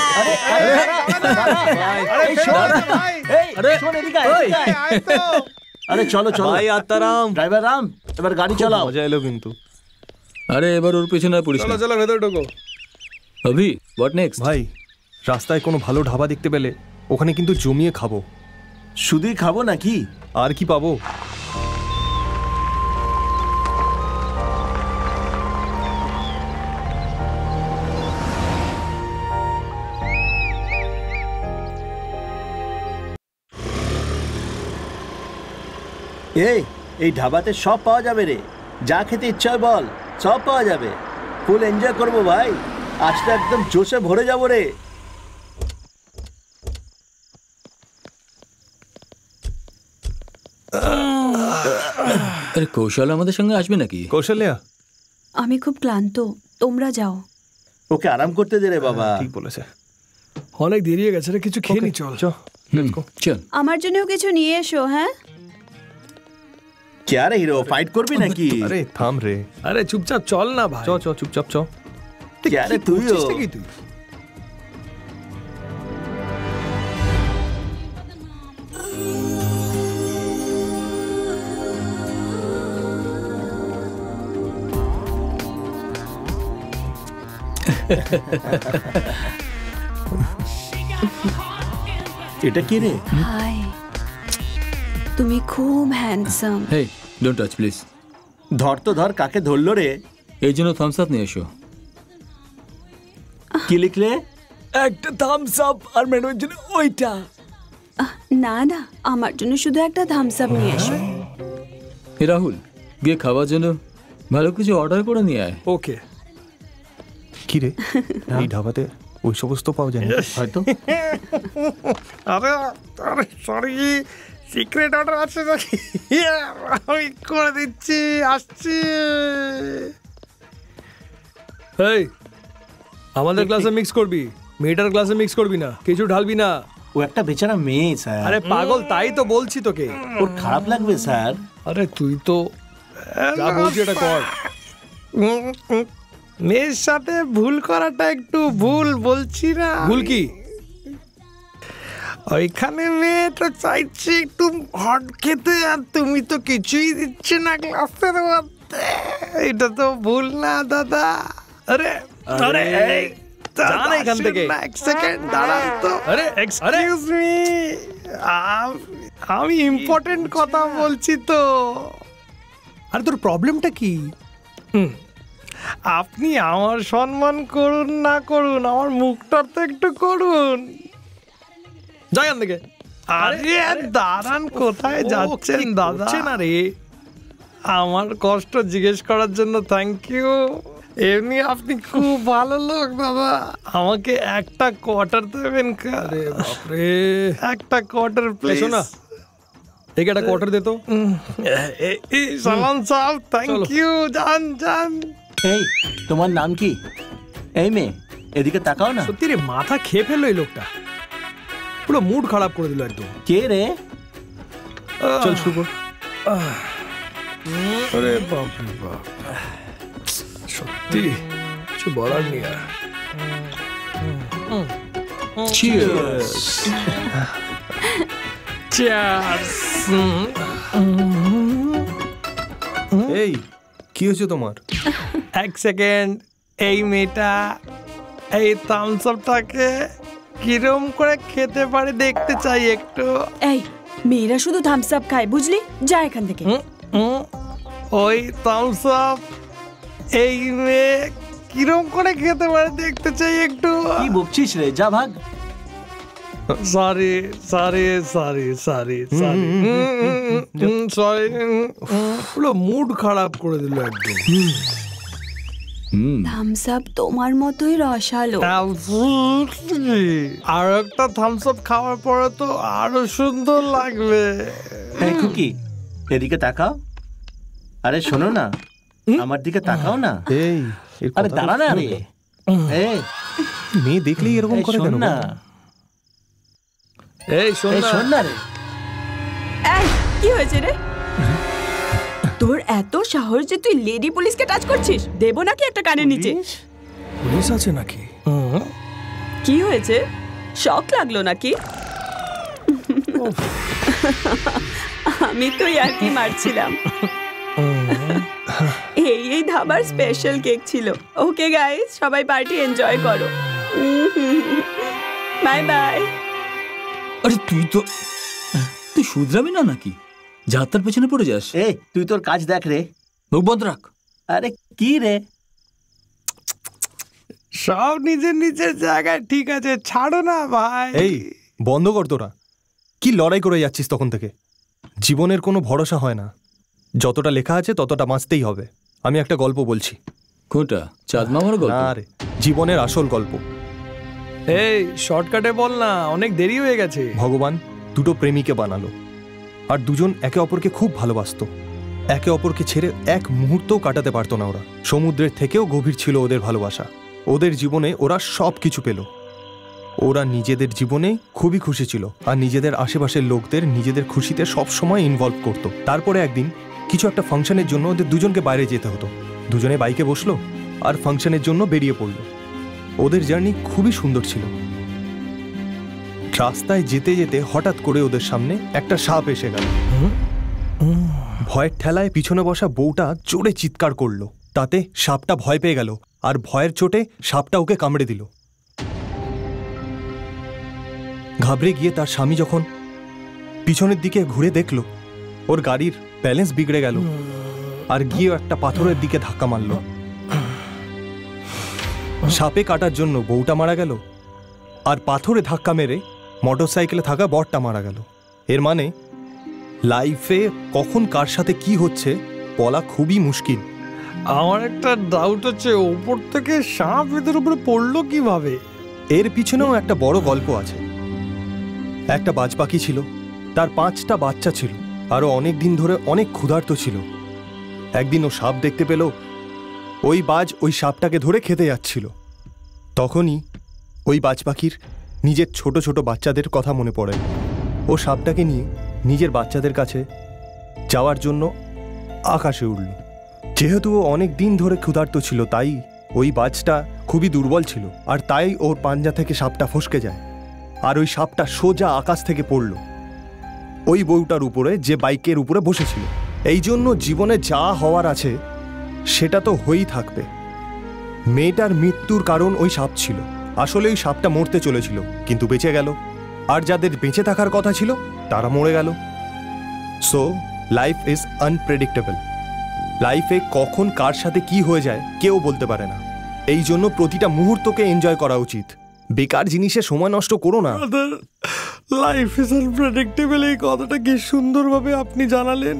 আরে চলো চলো। ভাই আত্মারাম, ড্রাইভার রাম, এবার গাড়ি চালাও। মজা এলো কিন্তু। আরে এবার ওর পিছনে আর পড়িস না। চলো ভেতরে ঢোকো। অভি, হোয়াট নেক্সট? ভাই রাস্তায় কোনো ভালো ধাবা দেখতে পেলে ওখানে কিন্তু জমিয়ে খাবো। শুধুই খাবো নাকি? আর কি পাবো? এই ধাবাতে সব পাওয়া যাবে রে, যা খেতে ইচ্ছা হয় বল, সব পাওয়া যাবে। ফুল এনজয় করবো ভাই, আজ তো একদম জোশে ভরে যাবো রে। আরে কৌশল আমাদের সঙ্গে আসবে নাকি? কৌশল্যা, আমি খুব ক্লান্ত, তোমরা যাও। ওকে আরাম করতে দে রে বাবা। ঠিক বলেছে। অনেক দেরি হয়ে গেছে রে, কিছু খেয়ে নি চল। চল। আমার জন্যও কিছু নিয়ে এসো। হ্যাঁ, কে রে হিরো, ফাইট করবি নাকি? আরে থাম রে। আরে চুপচাপ চল না ভাই। চ চ চুপচাপ চ। কে রে তুইও? তুই এটা কি রে? হাই, তুমি খুব handsome. Hey, don't touch please. ধর তো ধর, কাকে ধরলো রে? এই জন্য থামস আপ নিয়ে এসো। কি লিখলে? একটা থামস আপ আর ম্যাডামের জন্য ওইটা। না না, আমার জন্য শুধু একটা থামস আপ নিয়ে এসো। হে রাহুল, গিয়ে খাওয়ার জন্য ভালো কিছু অর্ডার করে নিয়ে আয়। ওকে। কি রে, এই ধাবাতে ওই সমস্ত পাওয়া যায় না হয়তো? আরে আরে সরি, সিক্রেট অর্ডার আছে নাকি? আমি করে দিচ্ছি, আসছি। এই, আমাদের ক্লাসে মিক্স করবি, মেয়েটার ক্লাসে মিক্স করবি না, কিছু ঢালবি না। ও একটা বেচারা মেয়ে স্যার। আরে পাগল, তাই তো বলছি তোকে। ওর খারাপ লাগবে স্যার। আরে তুই তো যা বলছি এটা কর। মেয়ের সাথে ভুল করাটা একটু ভুল বলছি না? ভুল কি? ওইখানে মেয়েটা চাইছে একটু হট খেতে, আর তুমি তো কিছুই দিচ্ছে না ক্লাসের মধ্যে। এটা তো ভুল না দাদা। আরে আরে জান এখান থেকে। এক সেকেন্ড দাঁড়ান তো। আরে এক্সকিউজ মি, আমি ইম্পর্টেন্ট কথা বলছি তো। আরে তোর প্রবলেমটা কি? আপনি আমার সম্মান করুন না করুন, আমার মুখটা তো একটু করুন। যাই এখান থেকে। আরে দাঁড়ান, কোথায় যাচ্ছেন দাদা? না রে, আমার কষ্ট জিজ্ঞেস করার জন্য থ্যাংক ইউ। এমনি আপনি খুব ভালো লোক দাদা। আমাকে একটা কোয়ার্টার দেবেন? আরে বাপরে, একটা কোয়ার্টার প্লিজ। শোনা, এই একটা কোয়ার্টার দে তো। সালাম সাহেব, থ্যাংক ইউ। যান যান। এই, তোমার নাম কি? এই মেয়ে, এদিকে তাকাও না। সত্যি রে, মাথা খেয়ে ফেললো এই লোকটা, পুরো মুড খারাপ করে দিল একদম। কে রে? চল শুরু কর। আরে বাপ রে বাপ, সত্যি কিছু বলার নেই আর। চিয়ার্স। চিয়ার্স। এই কি হয়েছে তোমার? এক সেকেন্ড, এই মেয়েটা এই থামস আপটাকে কিরম করে খেতে পারে দেখতে চাই একটু। এই, মেয়েরা শুধু থামস আপ খায়, বুঝলি? যা এখান থেকে। ওই থামস আপ এই মেয়ে কিরম করে খেতে পারে দেখতে চাই একটু। কি বকছিস রে, যা ভাগ। Sorry sorry sorry sorry sorry sorry, পুরো মুড খারাপ করে দিল একদম। থামস আপ তোমার মতোই রসালো। আর একটা থামস আপ খাওয়ার পরে তো আরো সুন্দর লাগবে। এই খুকি, এদিকে তাকাও। আরে শোনো না, আমার দিকে তাকাও না। এই আরে দাঁড়া না রে। এই মেয়ে দেখলেই এরকম করে কেন? না, এই শোন না রে। এই, কি হয়েছে রে? তোর এত সাহস যে তুই লেডি পুলিশকে টাচ করছিস? দেবো নাকি একটা কানের নিচে? পুলিশ আছে নাকি? কি হয়েছে, শক লাগলো নাকি? আমি তো আর কি মারছিলাম। এই ধাবার স্পেশাল কেক ছিল। ওকে গাইস, সবাই পার্টি এনজয় করো। Bye bye. আরে তুই তো তুই শুধরাবি না নাকি? যাত্রার পেছনে পড়ে যাস। এই তুই তোর কাজ দেখ রে। মুখ বন্ধ রাখ। আরে কি রে, সব নিজের নিজের জায়গায় ঠিক আছে, ছাড়ো না ভাই। এই বন্ধ কর তোরা, কি লড়াই করে যাচ্ছিস তখন থেকে? জীবনের কোনো ভরসা হয় না, যতটা লেখা আছে ততটা বাঁচতেই হবে। আমি একটা গল্প বলছি। কোনটা? চাঁদ মামার গল্প? না রে, জীবনের আসল গল্প। এই শর্টকাটে বল না, অনেক দেরি হয়ে গেছে। ভগবান দুটো প্রেমীকে বানালো, আর দুজন একে অপরকে খুব ভালোবাসতো। একে অপরকে ছেড়ে এক মুহূর্তও কাটাতে পারতো না ওরা। সমুদ্রের থেকেও গভীর ছিল ওদের ভালোবাসা। ওদের জীবনে ওরা সব কিছু পেল। ওরা নিজেদের জীবনে খুবই খুশি ছিল, আর নিজেদের আশেপাশের লোকদের নিজেদের খুশিতে সব সময় ইনভলভ করতো। তারপরে একদিন কিছু একটা ফাংশনের জন্য ওদের দুজনকে বাইরে যেতে হতো। দুজনে বাইকে বসলো আর ফাংশনের জন্য বেরিয়ে পড়লো। ওদের জার্নি খুবই সুন্দর ছিল। রাস্তায় যেতে যেতে হঠাৎ করে ওদের সামনে একটা সাপ এসে গেল। ভয়ের ঠেলায় পিছনে বসা বউটা জোরে চিৎকার করলো। তাতে সাপটা ভয় পেয়ে গেল, আর ভয়ের চোটে সাপটা ওকে কামড়ে দিল। ঘাবড়ে গিয়ে তার স্বামী যখন পিছনের দিকে ঘুরে দেখল, ওর গাড়ির ব্যালেন্স বিগড়ে গেল, আর গিয়ে একটা পাথরের দিকে ধাক্কা মারল। সাপে কাটার জন্য বউটা মারা গেল, আর পাথরে ধাক্কা মেরে মোটরসাইকেলে থাকা বরটা মারা গেল। এর মানে লাইফে কখন কার সাথে কি হচ্ছে বলা খুবই মুশকিল। আমার একটা ডাউট হচ্ছে, ওপর থেকে সাপ এদের উপরে পড়লো কিভাবে? এর পিছনেও একটা বড় গল্প আছে। একটা বাজ পাখি ছিল, তার 5টা বাচ্চা ছিল, আরো অনেক দিন ধরে অনেক ক্ষুধার্ত ছিল। একদিন ও সাপ দেখতে পেল। ওই বাজ ওই সাপটাকে ধরে খেতে যাচ্ছিল। তখনই ওই বাজ পাখির নিজের ছোট ছোট বাচ্চাদের কথা মনে পড়ে। ও সাপটাকে নিয়ে নিজের বাচ্চাদের কাছে যাওয়ার জন্য আকাশে উড়ল। যেহেতু ও অনেক দিন ধরে ক্ষুধার্ত ছিল, তাই ওই বাজটা খুবই দুর্বল ছিল, আর তাই ওর পাঞ্জা থেকে সাপটা ফসকে যায়, আর ওই সাপটা সোজা আকাশ থেকে পড়ল ওই বউটার উপরে, যে বাইকের উপরে বসেছিল। এই জন্য জীবনে যা হওয়ার আছে সেটা তো হয়েই থাকবে। মেয়েটার মৃত্যুর কারণ ওই সাপ ছিল। আসলে ওই সাপটা মরতে চলেছিল, কিন্তু বেঁচে গেল, আর যাদের বেঁচে থাকার কথা ছিল তারা মরে গেল। So life is unpredictable. লাইফে কখন কার সাথে কি হয়ে যায় কেউ বলতে পারে না। এই জন্য প্রতিটা মুহূর্তকে এনজয় করা উচিত। বেকার জিনিসে সময় নষ্ট করো না। লাইফ ইজ আনপ্রেডিক্টেবল, এই কথাটা কি সুন্দরভাবে আপনি জানালেন।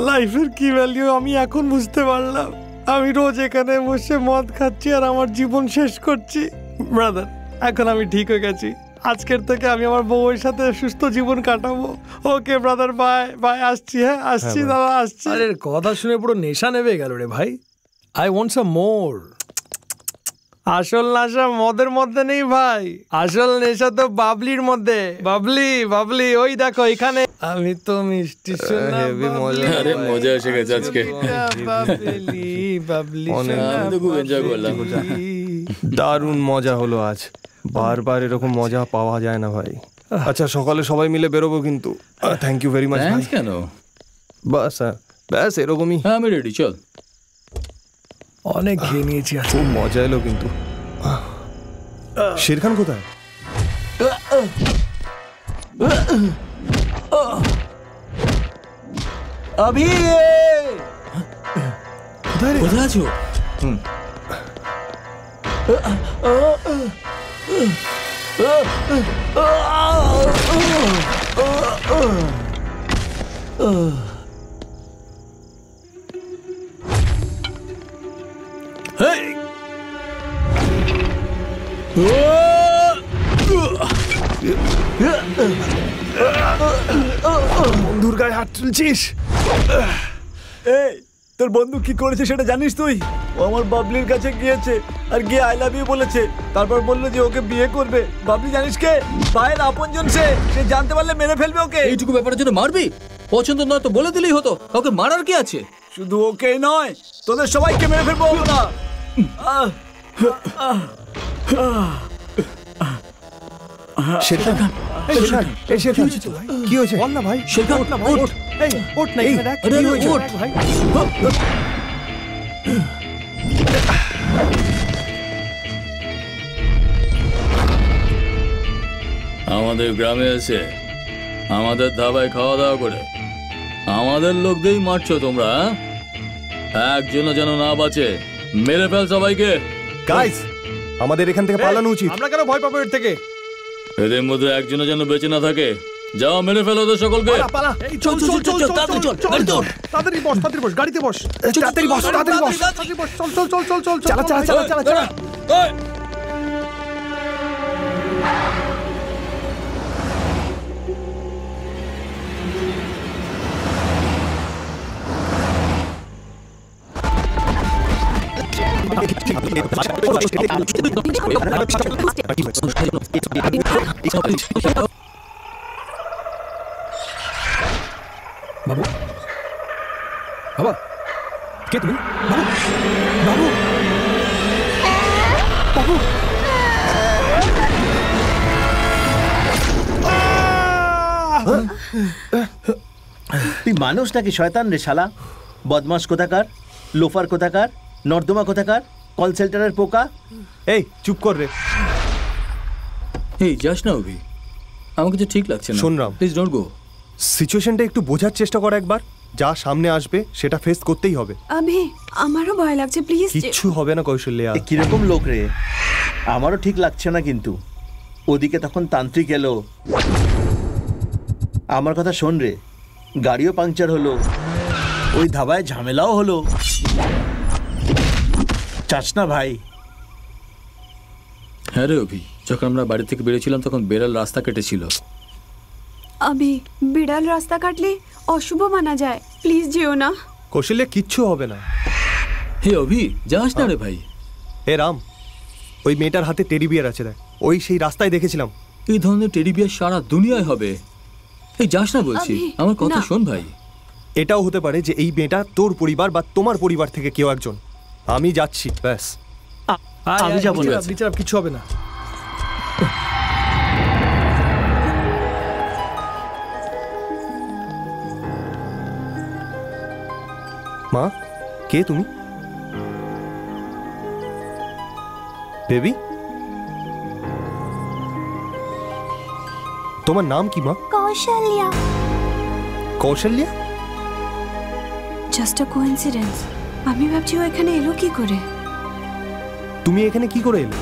লাইফের কি ভ্যালু আমি এখন বুঝতে পারলাম। আমি রোজ এখানে বসে মদ খাচ্ছি আর আমার জীবন শেষ করছি। ব্রাদার, এখন আমি ঠিক হয়ে গেছি। আজকের থেকে আমি আমার বউয়ের সাথে সুস্থ জীবন কাটাবো। ওকে ব্রাদার, বাই বাই, আসছি। হ্যাঁ আসছি দাদা, আসছি। আরে কথা শুনে পুরো নেশা নেবে গেল রে ভাই। আই ওয়ান্ট সাম মোর। আসল নেশা মদের মধ্যে নেই ভাই, আসল নেশা তো বাবলির মধ্যে। বাবলি বাবলি, ওই দেখো এখানে। আমি তো মিষ্টি সোনা বাবলি। আরে মজা এসে গেছে আজকে। বাবলি বাবলি, আমি তো খুব এনজয় করলাম। দারুণ মজা হলো আজ। বারবার এরকম মজা পাওয়া যায় না ভাই। আচ্ছা, সকালে সবাই মিলে বেরোবো কিন্তু। থ্যাংক ইউ ভেরি মাচ ভাই। কেন? বাস ব্যাস এরকমই। হ্যাঁ আমি রেডি, চল। অনেক খেয়ে নিয়েছি, খুব মজা এলো কিন্তু। শের খান কোথায়? अभी কোথায় আছো? বন্ধুর গায়ে হাত তুলছিস? এই তোর বন্ধু কি করেছে সেটা জানিস তুই? ও আমার বাবলির কাছে গিয়েছে আর গিয়ে আই লাভ ইউ বলেছে। তারপর বললো যে ওকে বিয়ে করবে। বাবলি জানিস কে? ভাইয়ের আপনজন সে। সে জানতে পারলে মেরে ফেলবে ওকে। এইটুকু ব্যাপারের জন্য মারবি? পছন্দ নয় তো বলে দিলেই হতো। ওকে মারার কি আছে? শুধু ওকেই নয়, তোদের সবাইকে মেরে ফেলবো আমরা। শের খান, এই শের খান, কি হয়েছে বল না ভাই। শের খান, ওঠ না ভাই, ওঠ। এই ওঠ না, এখানে দেখ কি হয়েছে ভাই। আমাদের গ্রামে এসে আমাদের ধাবায় খাওয়া দাওয়া করে আমাদের লোকদেরই মারছো তোমরা? একজনও যেন না বাঁচে, মেরে ফেল সবাইকে। গাইস, আমাদের এখান থেকে পালানো উচিত। আমরা কেন ভয় পাবো এর থেকে? এদের মধ্যে একজনও যেন বেঁচে না থাকে। যাও, মেরে ফেলো ওদের সকলকে। পালা। এই চল চল চল চল তাড়াতাড়ি বস, গাড়িতে বস। তাড়াতাড়ি বস। চল। চালা। বাবা, কে তুমি? বাবু। তুই মানুষ নাকি শয়তান রে শালা? বদমাস কোথাকার, লোফার কোথাকার, নর্দমা কোথাকার, কল সেন্টারের পোকা। এই চুপ কর রে। এই যাস না অভি, আমার কিছু ঠিক লাগছে না। শোন রাম, প্লিজ ডোন্ট গো। সিচুয়েশনটা একটু বোঝার চেষ্টা কর একবার। যা সামনে আসবে সেটা ফেস করতেই হবে। আভি, আমারও ভয় লাগছে, প্লিজ। কিচ্ছু হবে না কৌশল্যা। কিরকম লোক রে? আমারও ঠিক লাগছে না, কিন্তু ওদিকে তখন তান্ত্রিক এলো। আমার কথা শোন রে, গাড়িও পাংচার হলো, ওই ধাবায় ঝামেলাও হলো। চাস না ভাই? হ্যাঁ রে অভি, যখন আমরা বাড়ি থেকে বেরিয়েছিলাম তখন বেড়াল রাস্তা কেটেছিল। আভি, বিড়াল রাস্তা কাটলে অশুভ মানা যায়, প্লিজ যেও না। কৌশল্যা, কিচ্ছু হবে না। হে অভি, যাস না রে ভাই। হে রাম, ওই মেয়েটার হাতে টেডি বিয়ার আছে, দেখ। ওই সেই রাস্তায় দেখেছিলাম। এই ধরনের টেডি বিয়ার সারা দুনিয়ায় হবে। এই যাস না বলছি, আমার কথা শোন ভাই। এটাও হতে পারে যে এই মেয়েটা তোর পরিবার বা তোমার পরিবার থেকে কেউ একজন। আমি যাচ্ছি, ব্যাস। আমি যাবো না। কিছু হবে না। মা, কে তুমি? বেবি, তোমার নাম কি মা? কৌশল্যা। কৌশল্যা? জাস্ট আ কোইন্সিডেন্স। আমি ভাবছি ও এখানে এলো কি করে। তুমি এখানে কি করে এলে?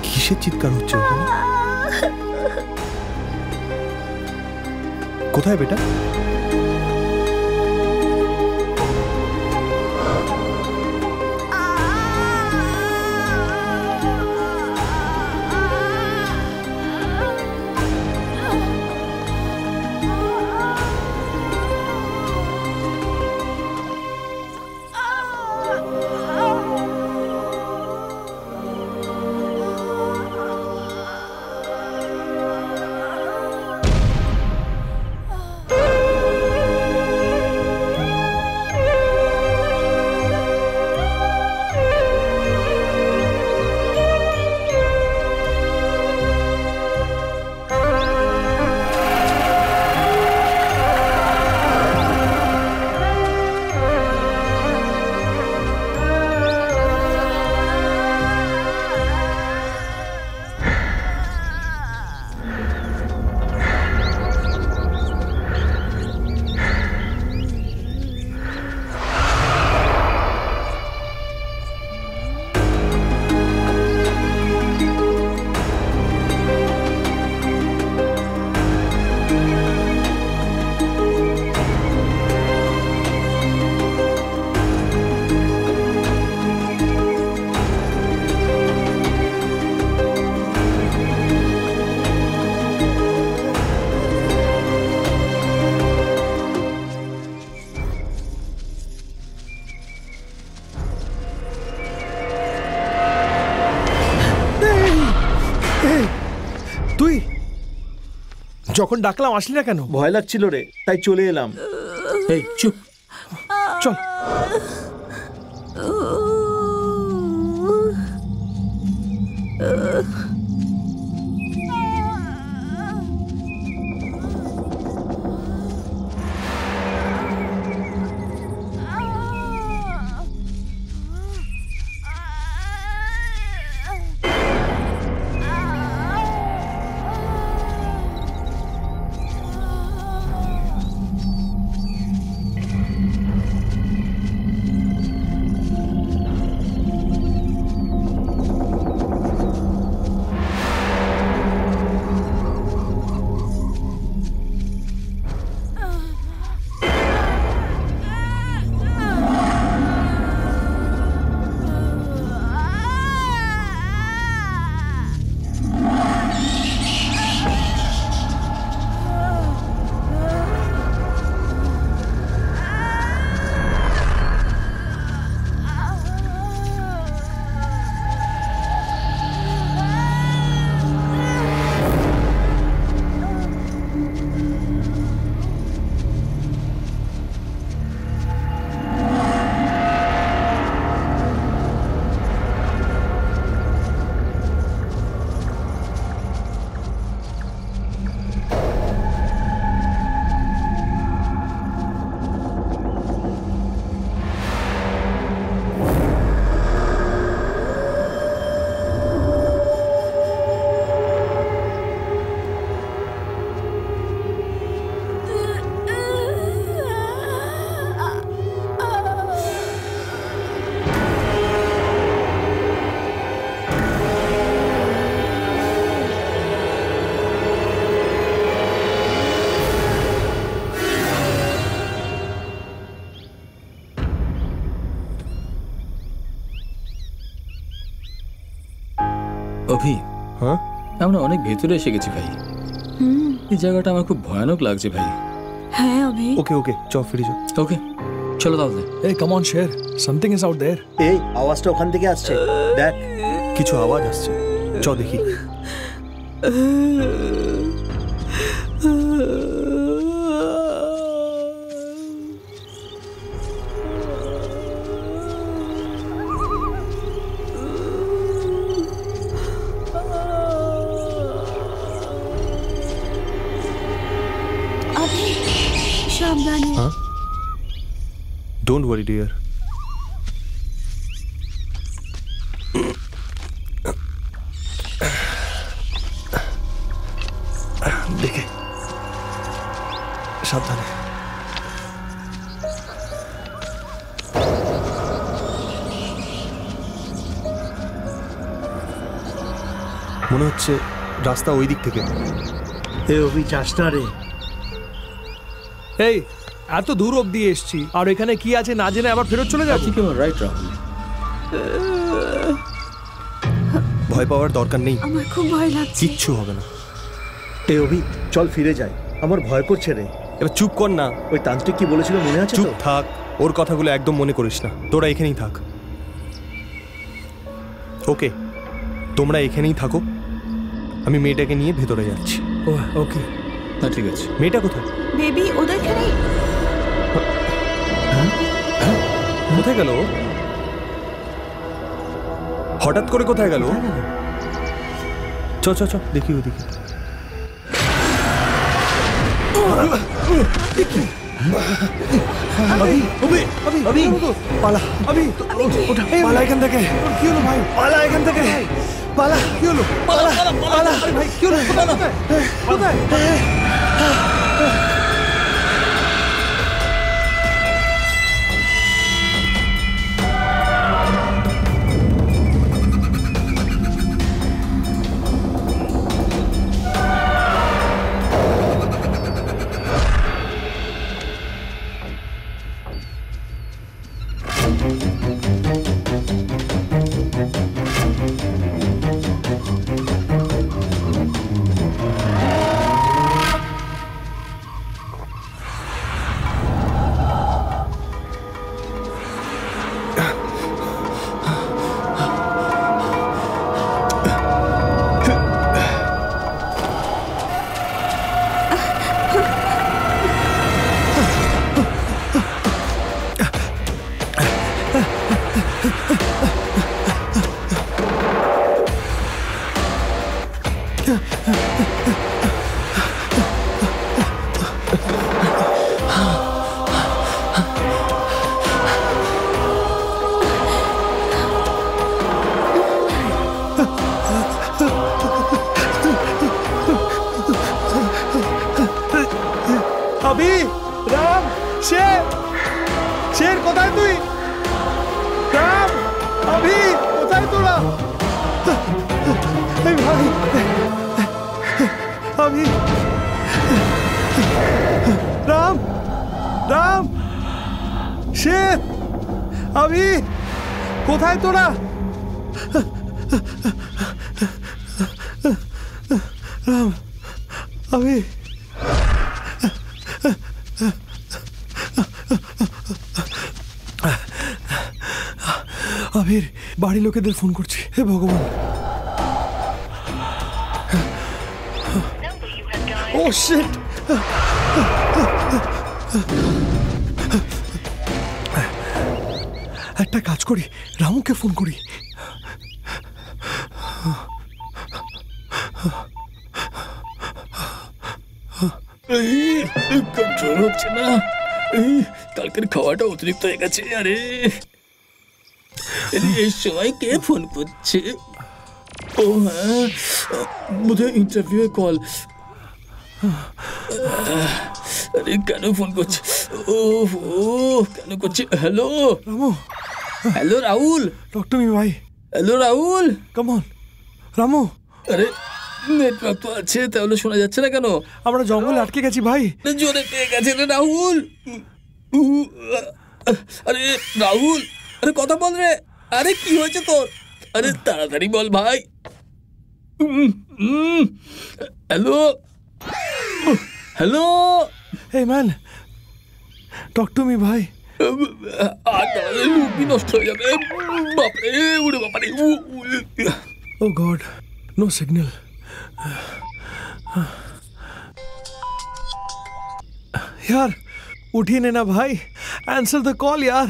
কিসের চিৎকার হচ্ছে ওখানে? কোথায় বেটা? তুই যখন ডাকলাম আসলি না কেন? ভয় লাগছিল রে, তাই চলে এলাম। এই চুপ, চল। অভি, হ্যাঁ আমরা অনেক ভেতরে এসে গেছি ভাই। এই জায়গাটা আমার খুব ভয়ানক লাগছে ভাই। হ্যাঁ অভি। ওকে ওকে চ ফিরে যাও। ওকে চলো তাহলে। Hey, come on, Sher. Something is out there. এই আওয়াজটা ওখান থেকে আসছে, দেখ। কিছু আওয়াজ আসছে, চ দেখি। অভি সাবধানে। হ্যাঁ ডোন্ট ওয়ারি ডিয়ার। দেখে সাবধানে। মনে হচ্ছে রাস্তা ওই দিক থেকে। এ অভি চাস না রে। এই এত দূর অব্দি এসছি, আর এখানে কি আছে না জেনে আবার ফেরত চলে যাচ্ছি। রাইট রাহুল, ভয় পাওয়ার দরকার নেই, আমার খুব ভয় লাগছে। কিচ্ছু হবে না। এ অভি চল ফিরে যাই, আমার ভয় করছে রে। এবার চুপ কর না। ওই তান্ত্রিক কি বলেছিল মনে আছে তো? চুপ থাক, ওর কথাগুলো একদম মনে করিস না। তোরা এখানেই থাক। ওকে তোমরা এখানেই থাকো, আমি মেয়েটাকে নিয়ে ভেতরে যাচ্ছি। ওকে না ঠিক আছে। মেয়েটা কোথায়? বেবি ওদেরখানেই। কোথায় গেল? হঠাৎ করে কোথায় গেল? চ চ চ দেখি ওদিকে। পালা পালা এখান থেকে। কি হলো ভাই? পালা এখান থেকে, পালা। কি হলো? পালা পালা ভাই, কি হলো? কোথায়? अभी राम शेर शेर কোথায় তুই? রাম अभी কোথায় তোরা? এই ভাই अभी রাম রাম शेर अभी কোথায় তোরা? রাম अभी আবির বাড়ি লোকেদের ফোন করছি। হে ভগবান, ও শিট। একটা কাজ করি, রামুকে ফোন করি। কন্ট্রোল হচ্ছে না, কালকের খাওয়াটা অতিরিক্ত হয়ে গেছে। আরে এই সময় কে ফোন করছে? ও হ্যাঁ, বোধহয় ইন্টারভিউ কল। আরে কেন ফোন করছে? ও কেন করছে? Hello Ramu. Hello Rahul. Doctor মি ভাই। Hello Rahul. Come on Ramu. আরে নেটওয়ার্ক তো আছে, তাহলে শোনা যাচ্ছে না কেন? আমরা জঙ্গলে আটকে গেছি ভাই। জোরে পেয়ে গেছে রে রাহুল। আরে রাহুল, আরে কথা বল রে। আরে কি হয়েছে তোর? আরে তাড়াতাড়ি বল ভাই। Hello hello, Hey man, talk to me, ভাই। লুপি নষ্ট হয়ে যাবে। বাপরে, উড়ে বাপারে। Oh God, no signal. यार उठिए ना भाई, आंसर द कॉल यार।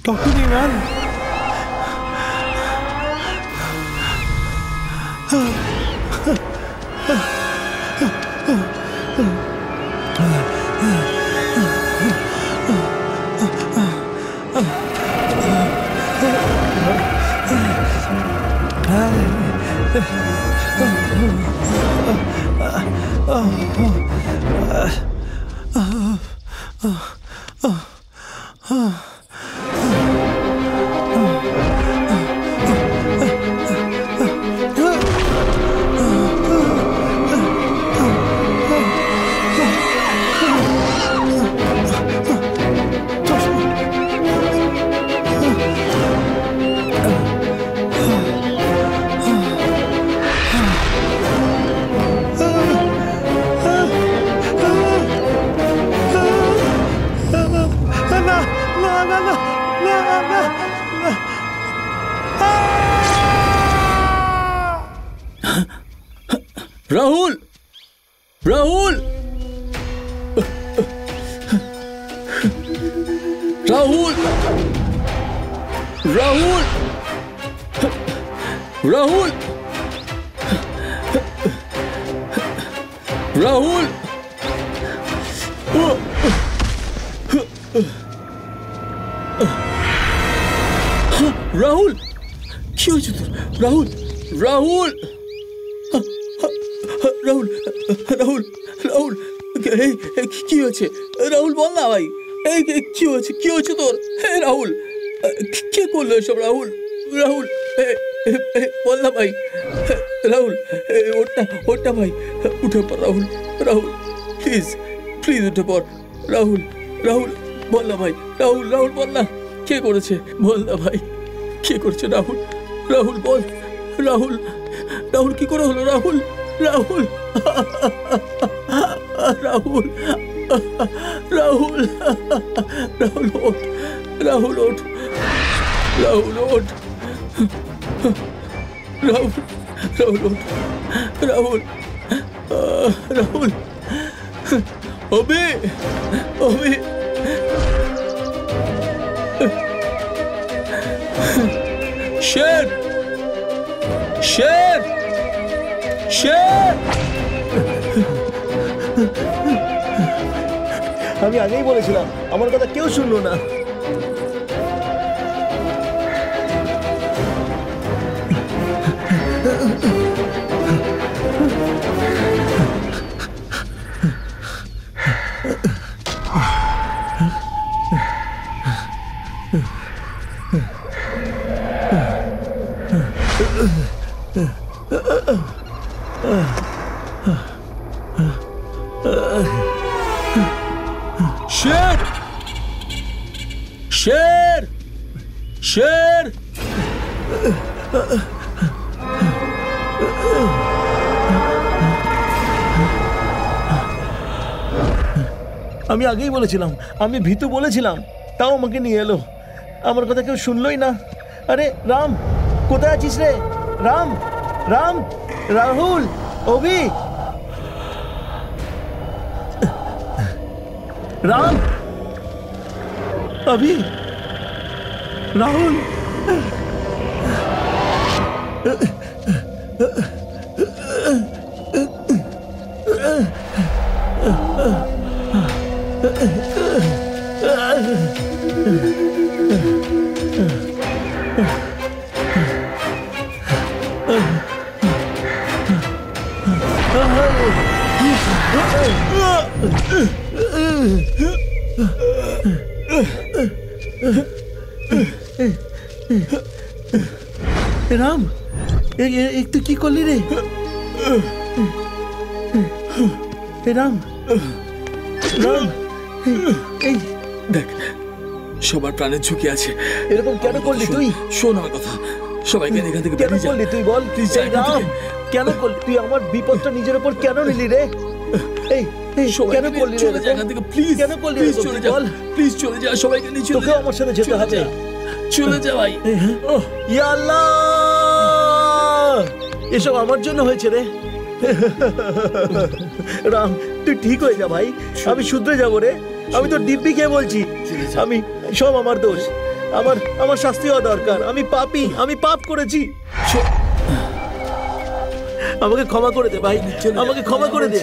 Talk to me man. Rahul, Rahul, Rahul, Rahul, Rahul, Rahul, Rahul, কি হয়েছে তোর? রাহুল, রাহুল, রাহুল, রাহুল, রাহুল, কি হয়েছে? রাহুল বল না ভাই, এই কি হয়েছে? কি হয়েছে তোর? রাহুল, কে করলো এসব? রাহুল, রাহুল, বল না ভাই। রাহুল, ওটা ওটা ভাই, উঠে পড় রাহুল, রাহুল, প্লিজ প্লিজ উঠে পড় রাহুল, রাহুল বল না ভাই। রাহুল, রাহুল বল না, কে করেছে? বল না ভাই, কে করেছে? রাহুল, রাহুল বল। রাহুল, রাহুল কি করে হলো? রাহুল, রাহুল, রাহুল, রাহুল, রাহুল ওঠ, রাহুল ওঠ, রাহুল ওঠ, রাহুল, রাহুল ওঠ, রাহুল, রাহুল, অবে, অবে, শের, শের, শের। আমি আগেই বলেছিলাম, আমার কথা কেউ শুনলো না। শের, শের, শের। আমি আগেই বলেছিলাম, আমি ভীতু বলেছিলাম, তাও আমাকে নিয়ে এলো। আমার কথা কেউ শুনলই না। আরে রাম, কোথায় আছিস রে? রাম, রাম, রাহুল, অভি, রাম, অভি, রাহুল। রাম, একটু কি করলি রে? রাম, রাম, এই দেখ, সবার প্রাণের ঝুঁকি আছে। এরকম কেন করলি তুই? শোন আমার কথা, সবাইকে এখান থেকে কেন বেরিয়ে যা। করলি তুই বল? Please যা এই এখান রাম, থেকে। কেন করলি তুই? আমার বিপদটা নিজের উপর কেন নিলি রে? এই এই সবাইকে কেন নিয়ে করলি রে চলে যা এরকম? এখান থেকে, প্লিজ। কেন করলি প্লিজ এরকম? চলে যা, বল। প্লিজ চলে যা, সবাইকে নিয়ে চলে তোকেও যা। আমার সাথে যেতে চলে হবে। যা, চলে যা ভাই। ওহ, ইয়া আল্লাহ, এসব আমার জন্য হয়েছে রে। রাম, তুই ঠিক হয়ে যা ভাই, আমি শুধরে যাবো রে। আমি তো দিব্যি খেয়ে বলছি, আমি সব আমার দোষ, আমার শাস্তি হওয়া দরকার। আমি পাপী, আমি পাপ করেছি। আমাকে ক্ষমা করে দে ভাই, আমাকে ক্ষমা করে দে।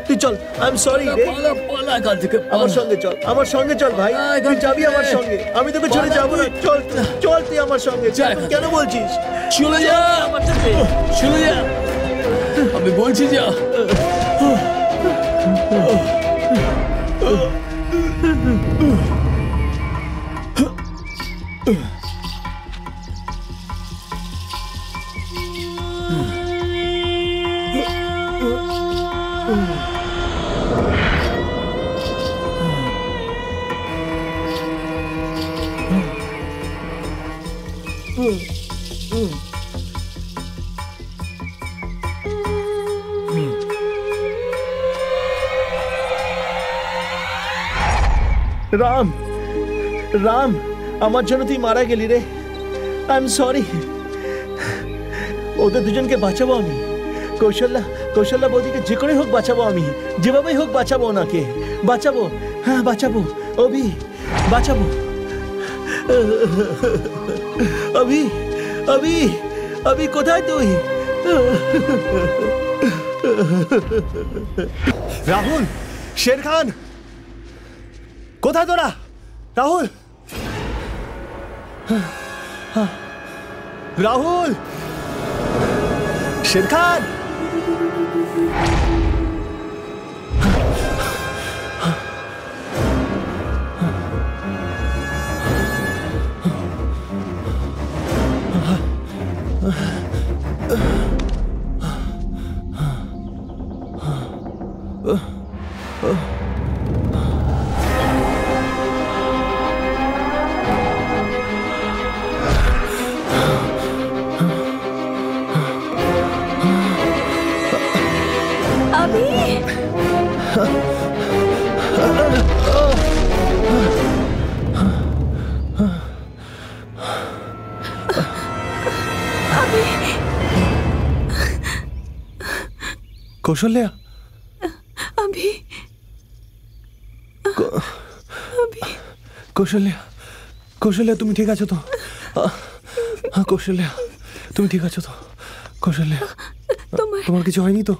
তুই চল, আই এম সরি রে। পালা পালা এখান থেকে, আমার সঙ্গে চল, আমার সঙ্গে চল ভাই, তুই যাবি আমার সঙ্গে, আমি তোকে ছেড়ে যাবো না। চল চল, তুই আমার সঙ্গে। যা তুই কেন বলছিস? চলে যা আমার সাথে, চলে যা, আমি বলছি যা। রাম, রাম, আমার জন্য তুই মারা গেলি রে। I am sorry. ওদের দুজনকে বাঁচাবো আমি। কৌশল্যা বৌদিকে যে করে হোক বাঁচাবো আমি, যেভাবেই হোক বাঁচাবো ওনাকে, বাঁচাবো, হ্যাঁ বাঁচাবো। অভি, বাঁচাবো। অভি, অভি, অভি কোথায় তুই? রাহুল, শের খান, কোথায় তোরা? রাহুল, রাহুল, শের খান। কৌশল্যা, কৌশল্যা তুমি ঠিক আছো তো? কৌশল্যা তুমি ঠিক আছো তো? কৌশল্যা, তোমার কিছু হয়নি তো?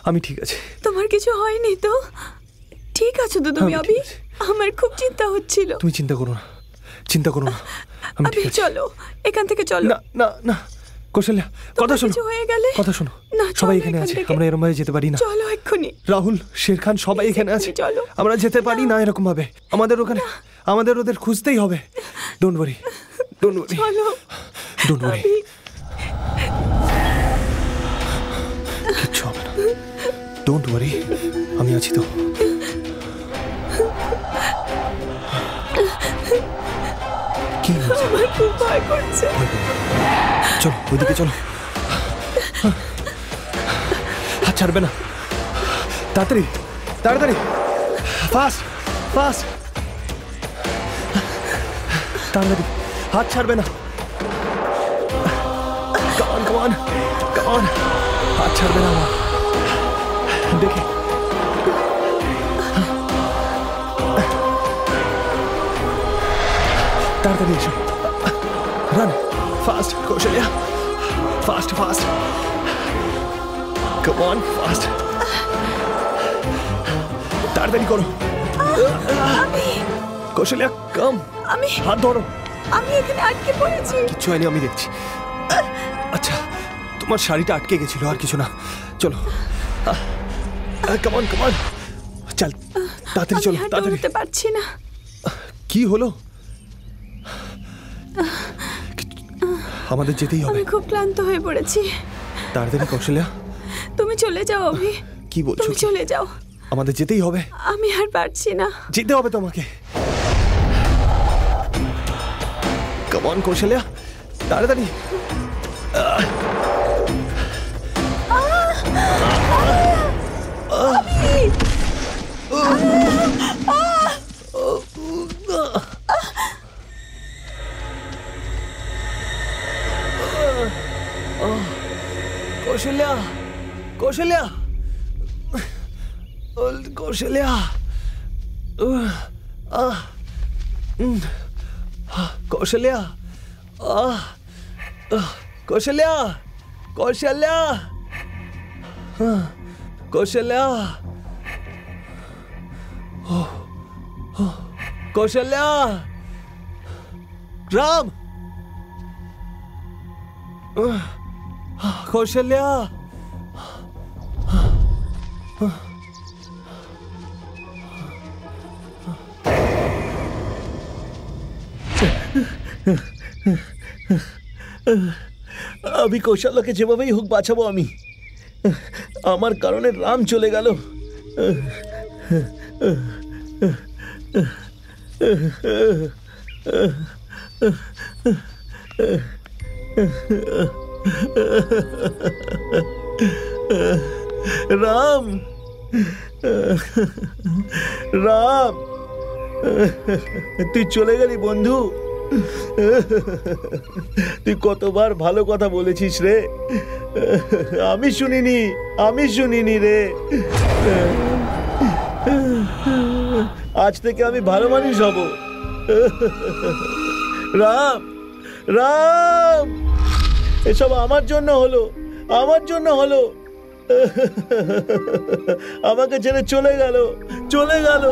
আমি ঠিক আছি। তোমার কিছু হয়নি তো? ঠিক আছো তো তুমি? আবি, আমার খুব চিন্তা হচ্ছিল। তুমি চিন্তা করো না, চিন্তা করো না, আমি ঠিক আছি। চলো এখান থেকে, চলো। না না না কৌশল্যা, কথা শোনো, হয়ে গেলে কথা শোনো, সবাই এখানে আছে, আমরা এরকম ভাবে যেতে পারি না। চলো এক্ষুনি। রাহুল, শের খান, সবাই এখানে আছে, আমরা যেতে পারি না এরকম ভাবে। আমাদের ওদের খুঁজতেই হবে। Don't worry, don't worry, don't worry, কিচ্ছু হবে না, ডোন্ট ওয়ারি, আমি আছি তো। কি হয়েছে? আমার খুব ভয় করছে। চলো ওইদিকে চলো, হাত ছাড়বে না, তাড়াতাড়ি তাড়াতাড়ি, ফাস্ট ফাস্ট, তাড়াতাড়ি, হাত ছাড়বে না, কামান কামান কামান, হাত ছাড়বে না আমার, দেখে তাড়াতাড়ি এসো, run fast Kaushalya, fast fast, come on fast, তাড়াতাড়ি করো কৌশল্যা, কাম, হাত ধরো। আমি এখানে আটকে পড়েছি। কিচ্ছু হয়নি, আমি দেখছি। আচ্ছা, তোমার শাড়িটা আটকে গেছিল, আর কিছু না। চলো, কাম অন কাম অন, চল তাড়াতাড়ি, চলো তাড়াতাড়ি। উঠতে পারছি না। কি হলো? আমাদের যেতেই হবে। আমি খুব ক্লান্ত হয়ে পড়েছি। তাড়াতাড়ি কৌশল্যা। তুমি চলে যাও অভি। কি বলছো? তুমি চলে যাও। আমাদের যেতেই হবে। আমি আর পারছি না। যেতে হবে তোমাকে। কাম অন কৌশল্যা, তাড়াতাড়ি। কৌশল্যা, কৌশল্যা, কৌশল্যা, কৌশল্যা, কৌশল্যা, কৌশল্যা, কৌশল্যা, কৌশল্যা, রাম, কৌশল্যা, আমি কৌশল্যাকে যেভাবেই হোক বাঁচাবো। আমি আমার কারণে রাম চলে গেল। রাম, রাম, তুই চলে গেলি বন্ধু। তুই কতবার ভালো কথা বলেছিস রে, আমি শুনিনি রে। আজ থেকে আমি ভালো মানুষ হব। রাম, রাম, এসব আমার জন্য হলো, আমার জন্য হলো। আমাকে ছেড়ে চলে গেল, চলে গেল।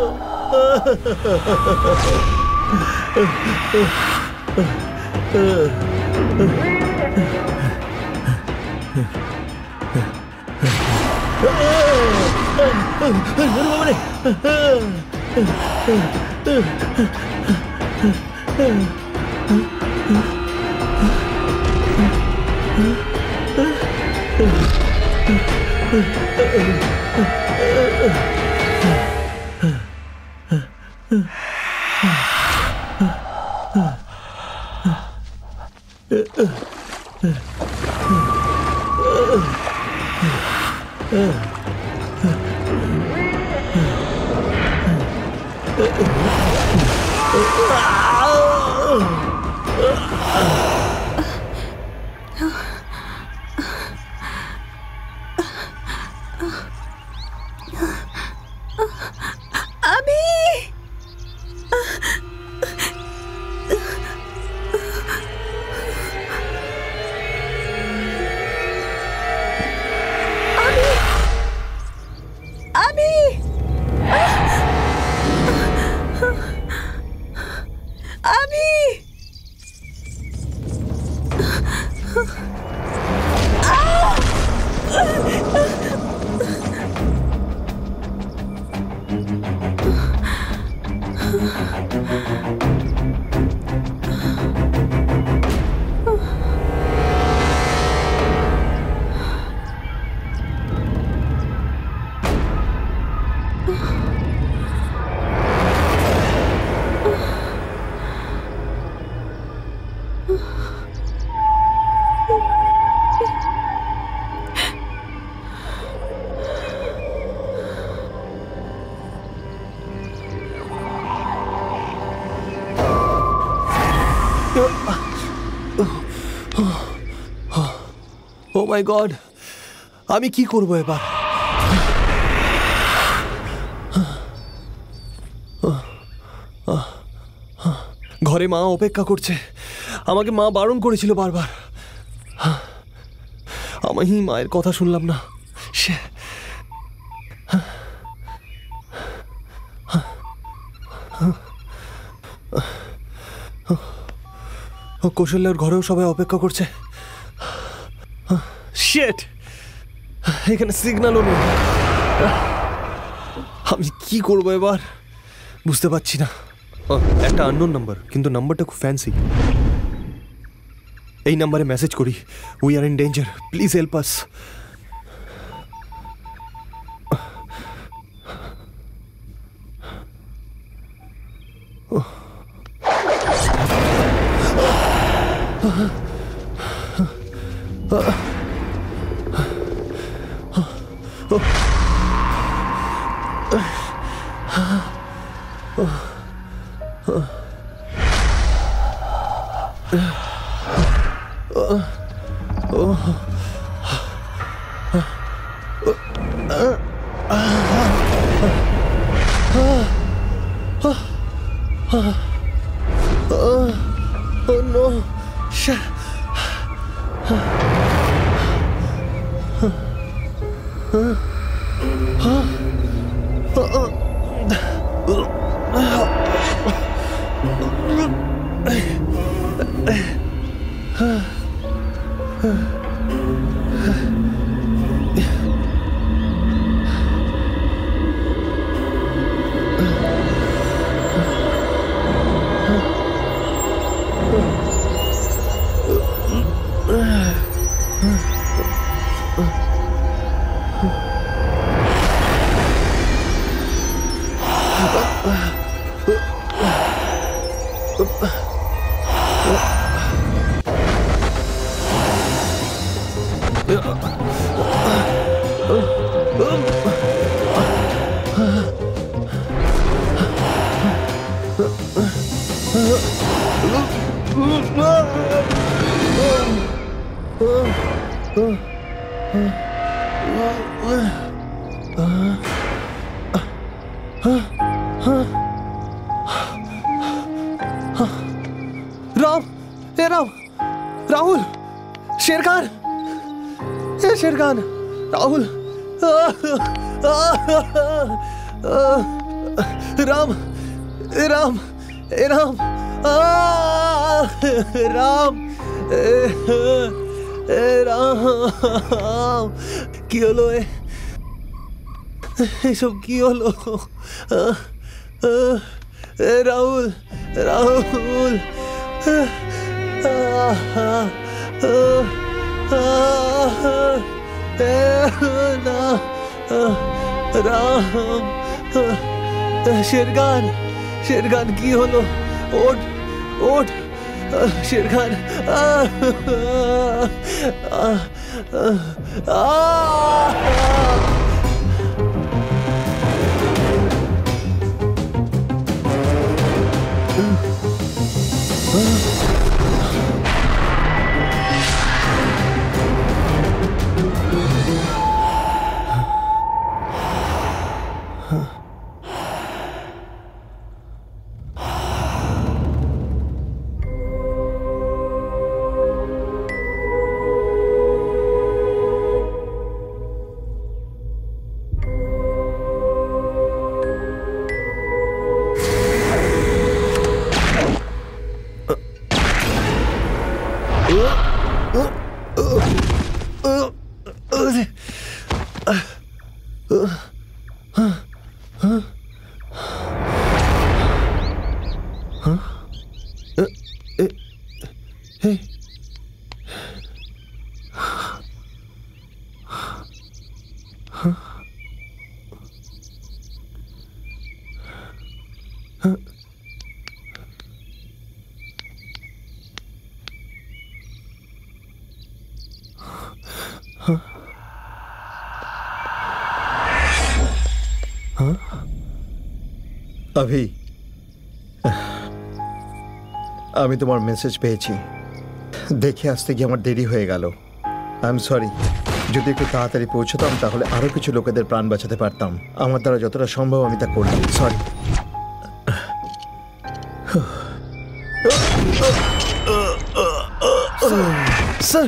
ও মাই গড, আমি কি করবো এবার? ঘরে মা অপেক্ষা করছে। আমাকে মা বারণ করেছিল বারবার। আমি মায়ের কথা শুনলাম না। কৌশল্যার ঘরেও সবাই অপেক্ষা করছে। শিট, এখানে সিগন্যালও নেই। আমি কি করবো এবার বুঝতে পারছি না। একটা আননোন নাম্বার, কিন্তু নাম্বারটা খুব ফ্যান্সি। এই নাম্বারে মেসেজ করি, we are in danger, please help us. Oh no! Shit! Ram, ए राम, राहुल, शेरखान, ए शेरखान, राहुल, राम, ए राम, ए राम, राम, ए राम, কি হলো এসব কি হলো? রাহুল, রাহুল, রাম, শেরখান, শেরখান কি হলো? ওঠ, ওঠ, শেরখান, अभी আমি তোমার মেসেজ পেয়েছি, দেখে আসতে গিয়ে আমার দেরি হয়ে গেল। I am sorry. যদি একটু তাড়াতাড়ি পৌঁছতাম তাহলে আরো কিছু লোকেদের প্রাণ বাঁচাতে পারতাম। আমার দ্বারা যতটা সম্ভব আমি তা করলাম। সরি। স্যার,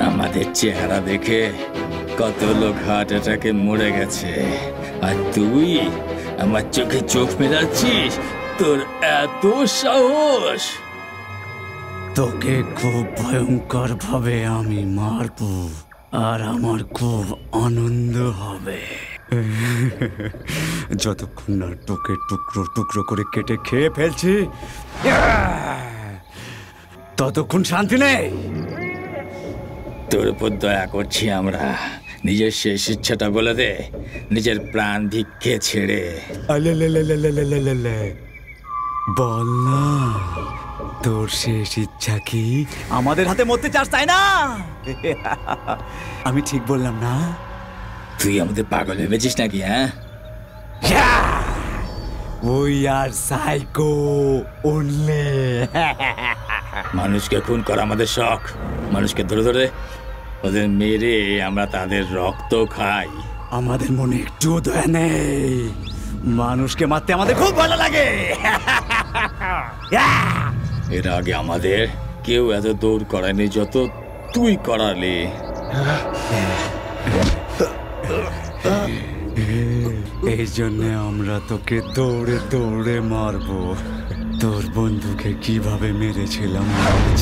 আমাদের চেহারা দেখে কত লোক হার্ট অ্যাটাকে মরে গেছে, আর তুই আমার চোখে চোখ মেলাচ্ছিস? তোর এত সাহস! তোকে খুব ভয়ঙ্কর ভাবে আমি মারবো, আর আমার খুব আনন্দ হবে যতক্ষণ না তোকে টুকরো টুকরো করে কেটে খেয়ে ফেলছি, ততক্ষণ শান্তি নেই। তোর উপর দয়া করছি আমরা, নিজের শেষ ইচ্ছাটা বলে দে, নিজের প্রাণ ভিক্ষে ছেড়ে। বল না, তোর শেষ ইচ্ছা কি? আমাদের হাতে মরতে চাস, তাই না? আমি ঠিক বললাম না? তুই আমাদের পাগল ভেবেছিস নাকি? হ্যাঁ, ওই আর সাইকো ওনলি। মানুষকে খুন করা আমাদের শখ। মানুষকে ধরে ধরে ওদের মেরে আমরা তাদের রক্ত খাই। আমাদের মনে একটু দয়া নেই। মানুষকে মারতে আমাদের খুব ভালো লাগে। এর আগে আমাদের কেউ এত দৌড় করায়নি যত তুই করালি। এই জন্য আমরা তোকে দৌড়ে দৌড়ে মারবো। তোর বন্ধুকে কিভাবে মেরেছিলাম মনে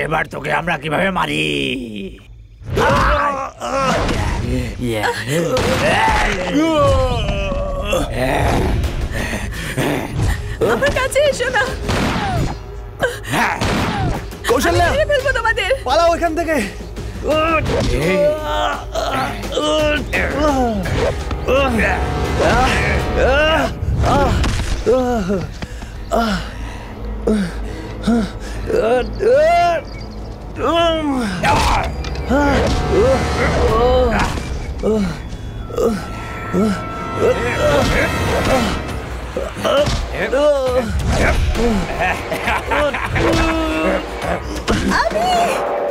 এবার তোকে আমরা কিভাবে মারি। আমার কাছে এসো না, কৌশল্যা, ফেলবো তোমাদের। পালাও এখান থেকে।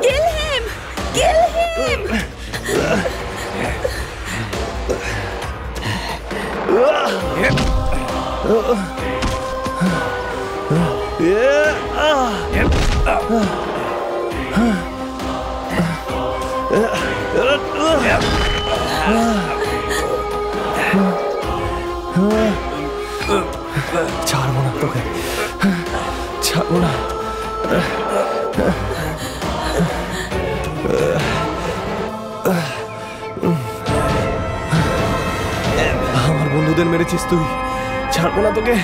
Kill him! Kill him! ছাড়বো না তোকে, ছাড়বো না। আমার বন্ধুদের মেরেছিস তুই, ছাড়বো না তোকে।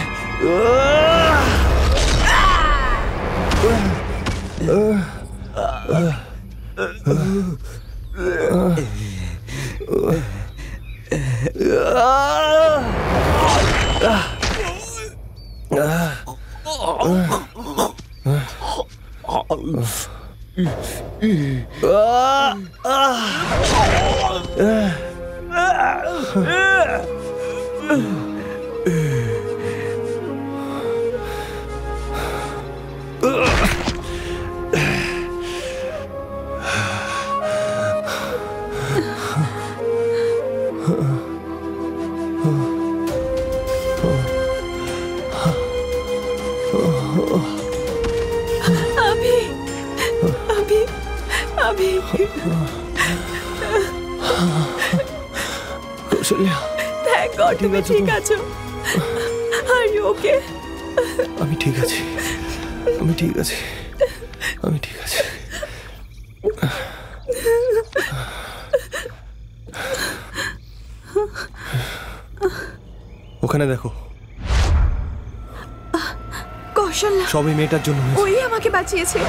কৌশল্যা, থ্যাংক গড তুমি ঠিক আছো। Are you okay? আমি ঠিক আছি, আমি ঠিক আছি, আমি ঠিক আছি। ওখানে দেখো, কৌশল্যা সবই মেয়েটার জন্য। ওই আমাকে বাঁচিয়েছে।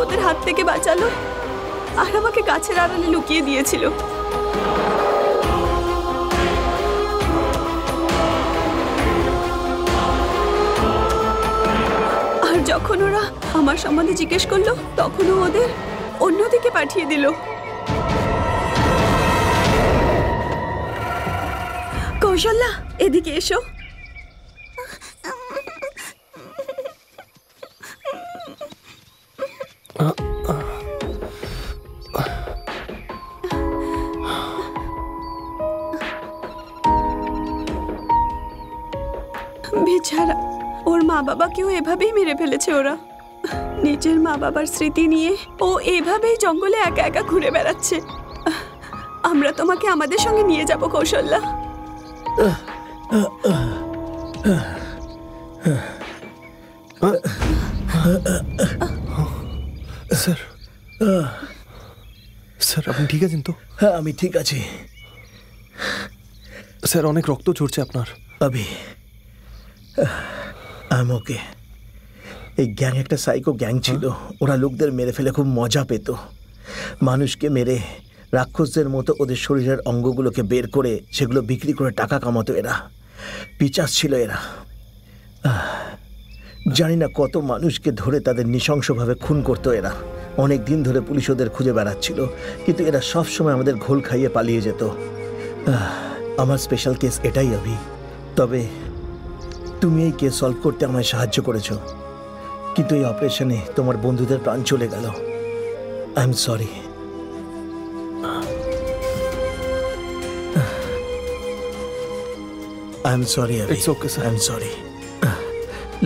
ওদের হাত থেকে বাঁচালো আর আমাকে গাছের আড়ালে লুকিয়ে দিয়েছিল। আর যখন ওরা আমার সম্বন্ধে জিজ্ঞেস করলো তখনও ওদের অন্যদিকে পাঠিয়ে দিল। কৌশল্যা এদিকে এসো। বেচারা, ওর মা বাবাকেও এভাবেই মেরে ফেলেছে ওরা। নিজের মা বাবার স্মৃতি নিয়ে ও এভাবেই জঙ্গলে একা একা ঘুরে বেড়াচ্ছে। আমরা তোমাকে আমাদের সঙ্গে নিয়ে যাব কৌশল্যা। স্যার, স্যার আপনি ঠিক আছেন তো? হ্যাঁ আমি ঠিক আছি স্যার। অনেক রক্ত ঝরছে আপনার। আবি আমি ওকে। এই গ্যাং একটা সাইকো গ্যাং ছিল। ওরা লোকদের মেরে ফেলে খুব মজা পেত। মানুষকে মেরে রাক্ষসদের মতো ওদের শরীরের অঙ্গগুলোকে বের করে সেগুলো বিক্রি করে টাকা কামাতো এরা। পিচাস ছিল এরা। জানি না কত মানুষকে ধরে তাদের নৃশংসভাবে খুন করতো এরা। অনেক দিন ধরে পুলিশ ওদের খুঁজে বেড়াচ্ছিল, কিন্তু এরা সবসময় আমাদের ঘোল খাইয়ে পালিয়ে যেত। আমার স্পেশাল কেস এটাই আবি। তবে তুমি এই কেস সলভ করতে আমায় সাহায্য করেছো, কিন্তু এই অপারেশনে তোমার বন্ধুদের প্রাণ চলে গেল। I am sorry. I am sorry. It's okay sir. I am sorry.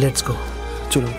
Let's go. চলুন।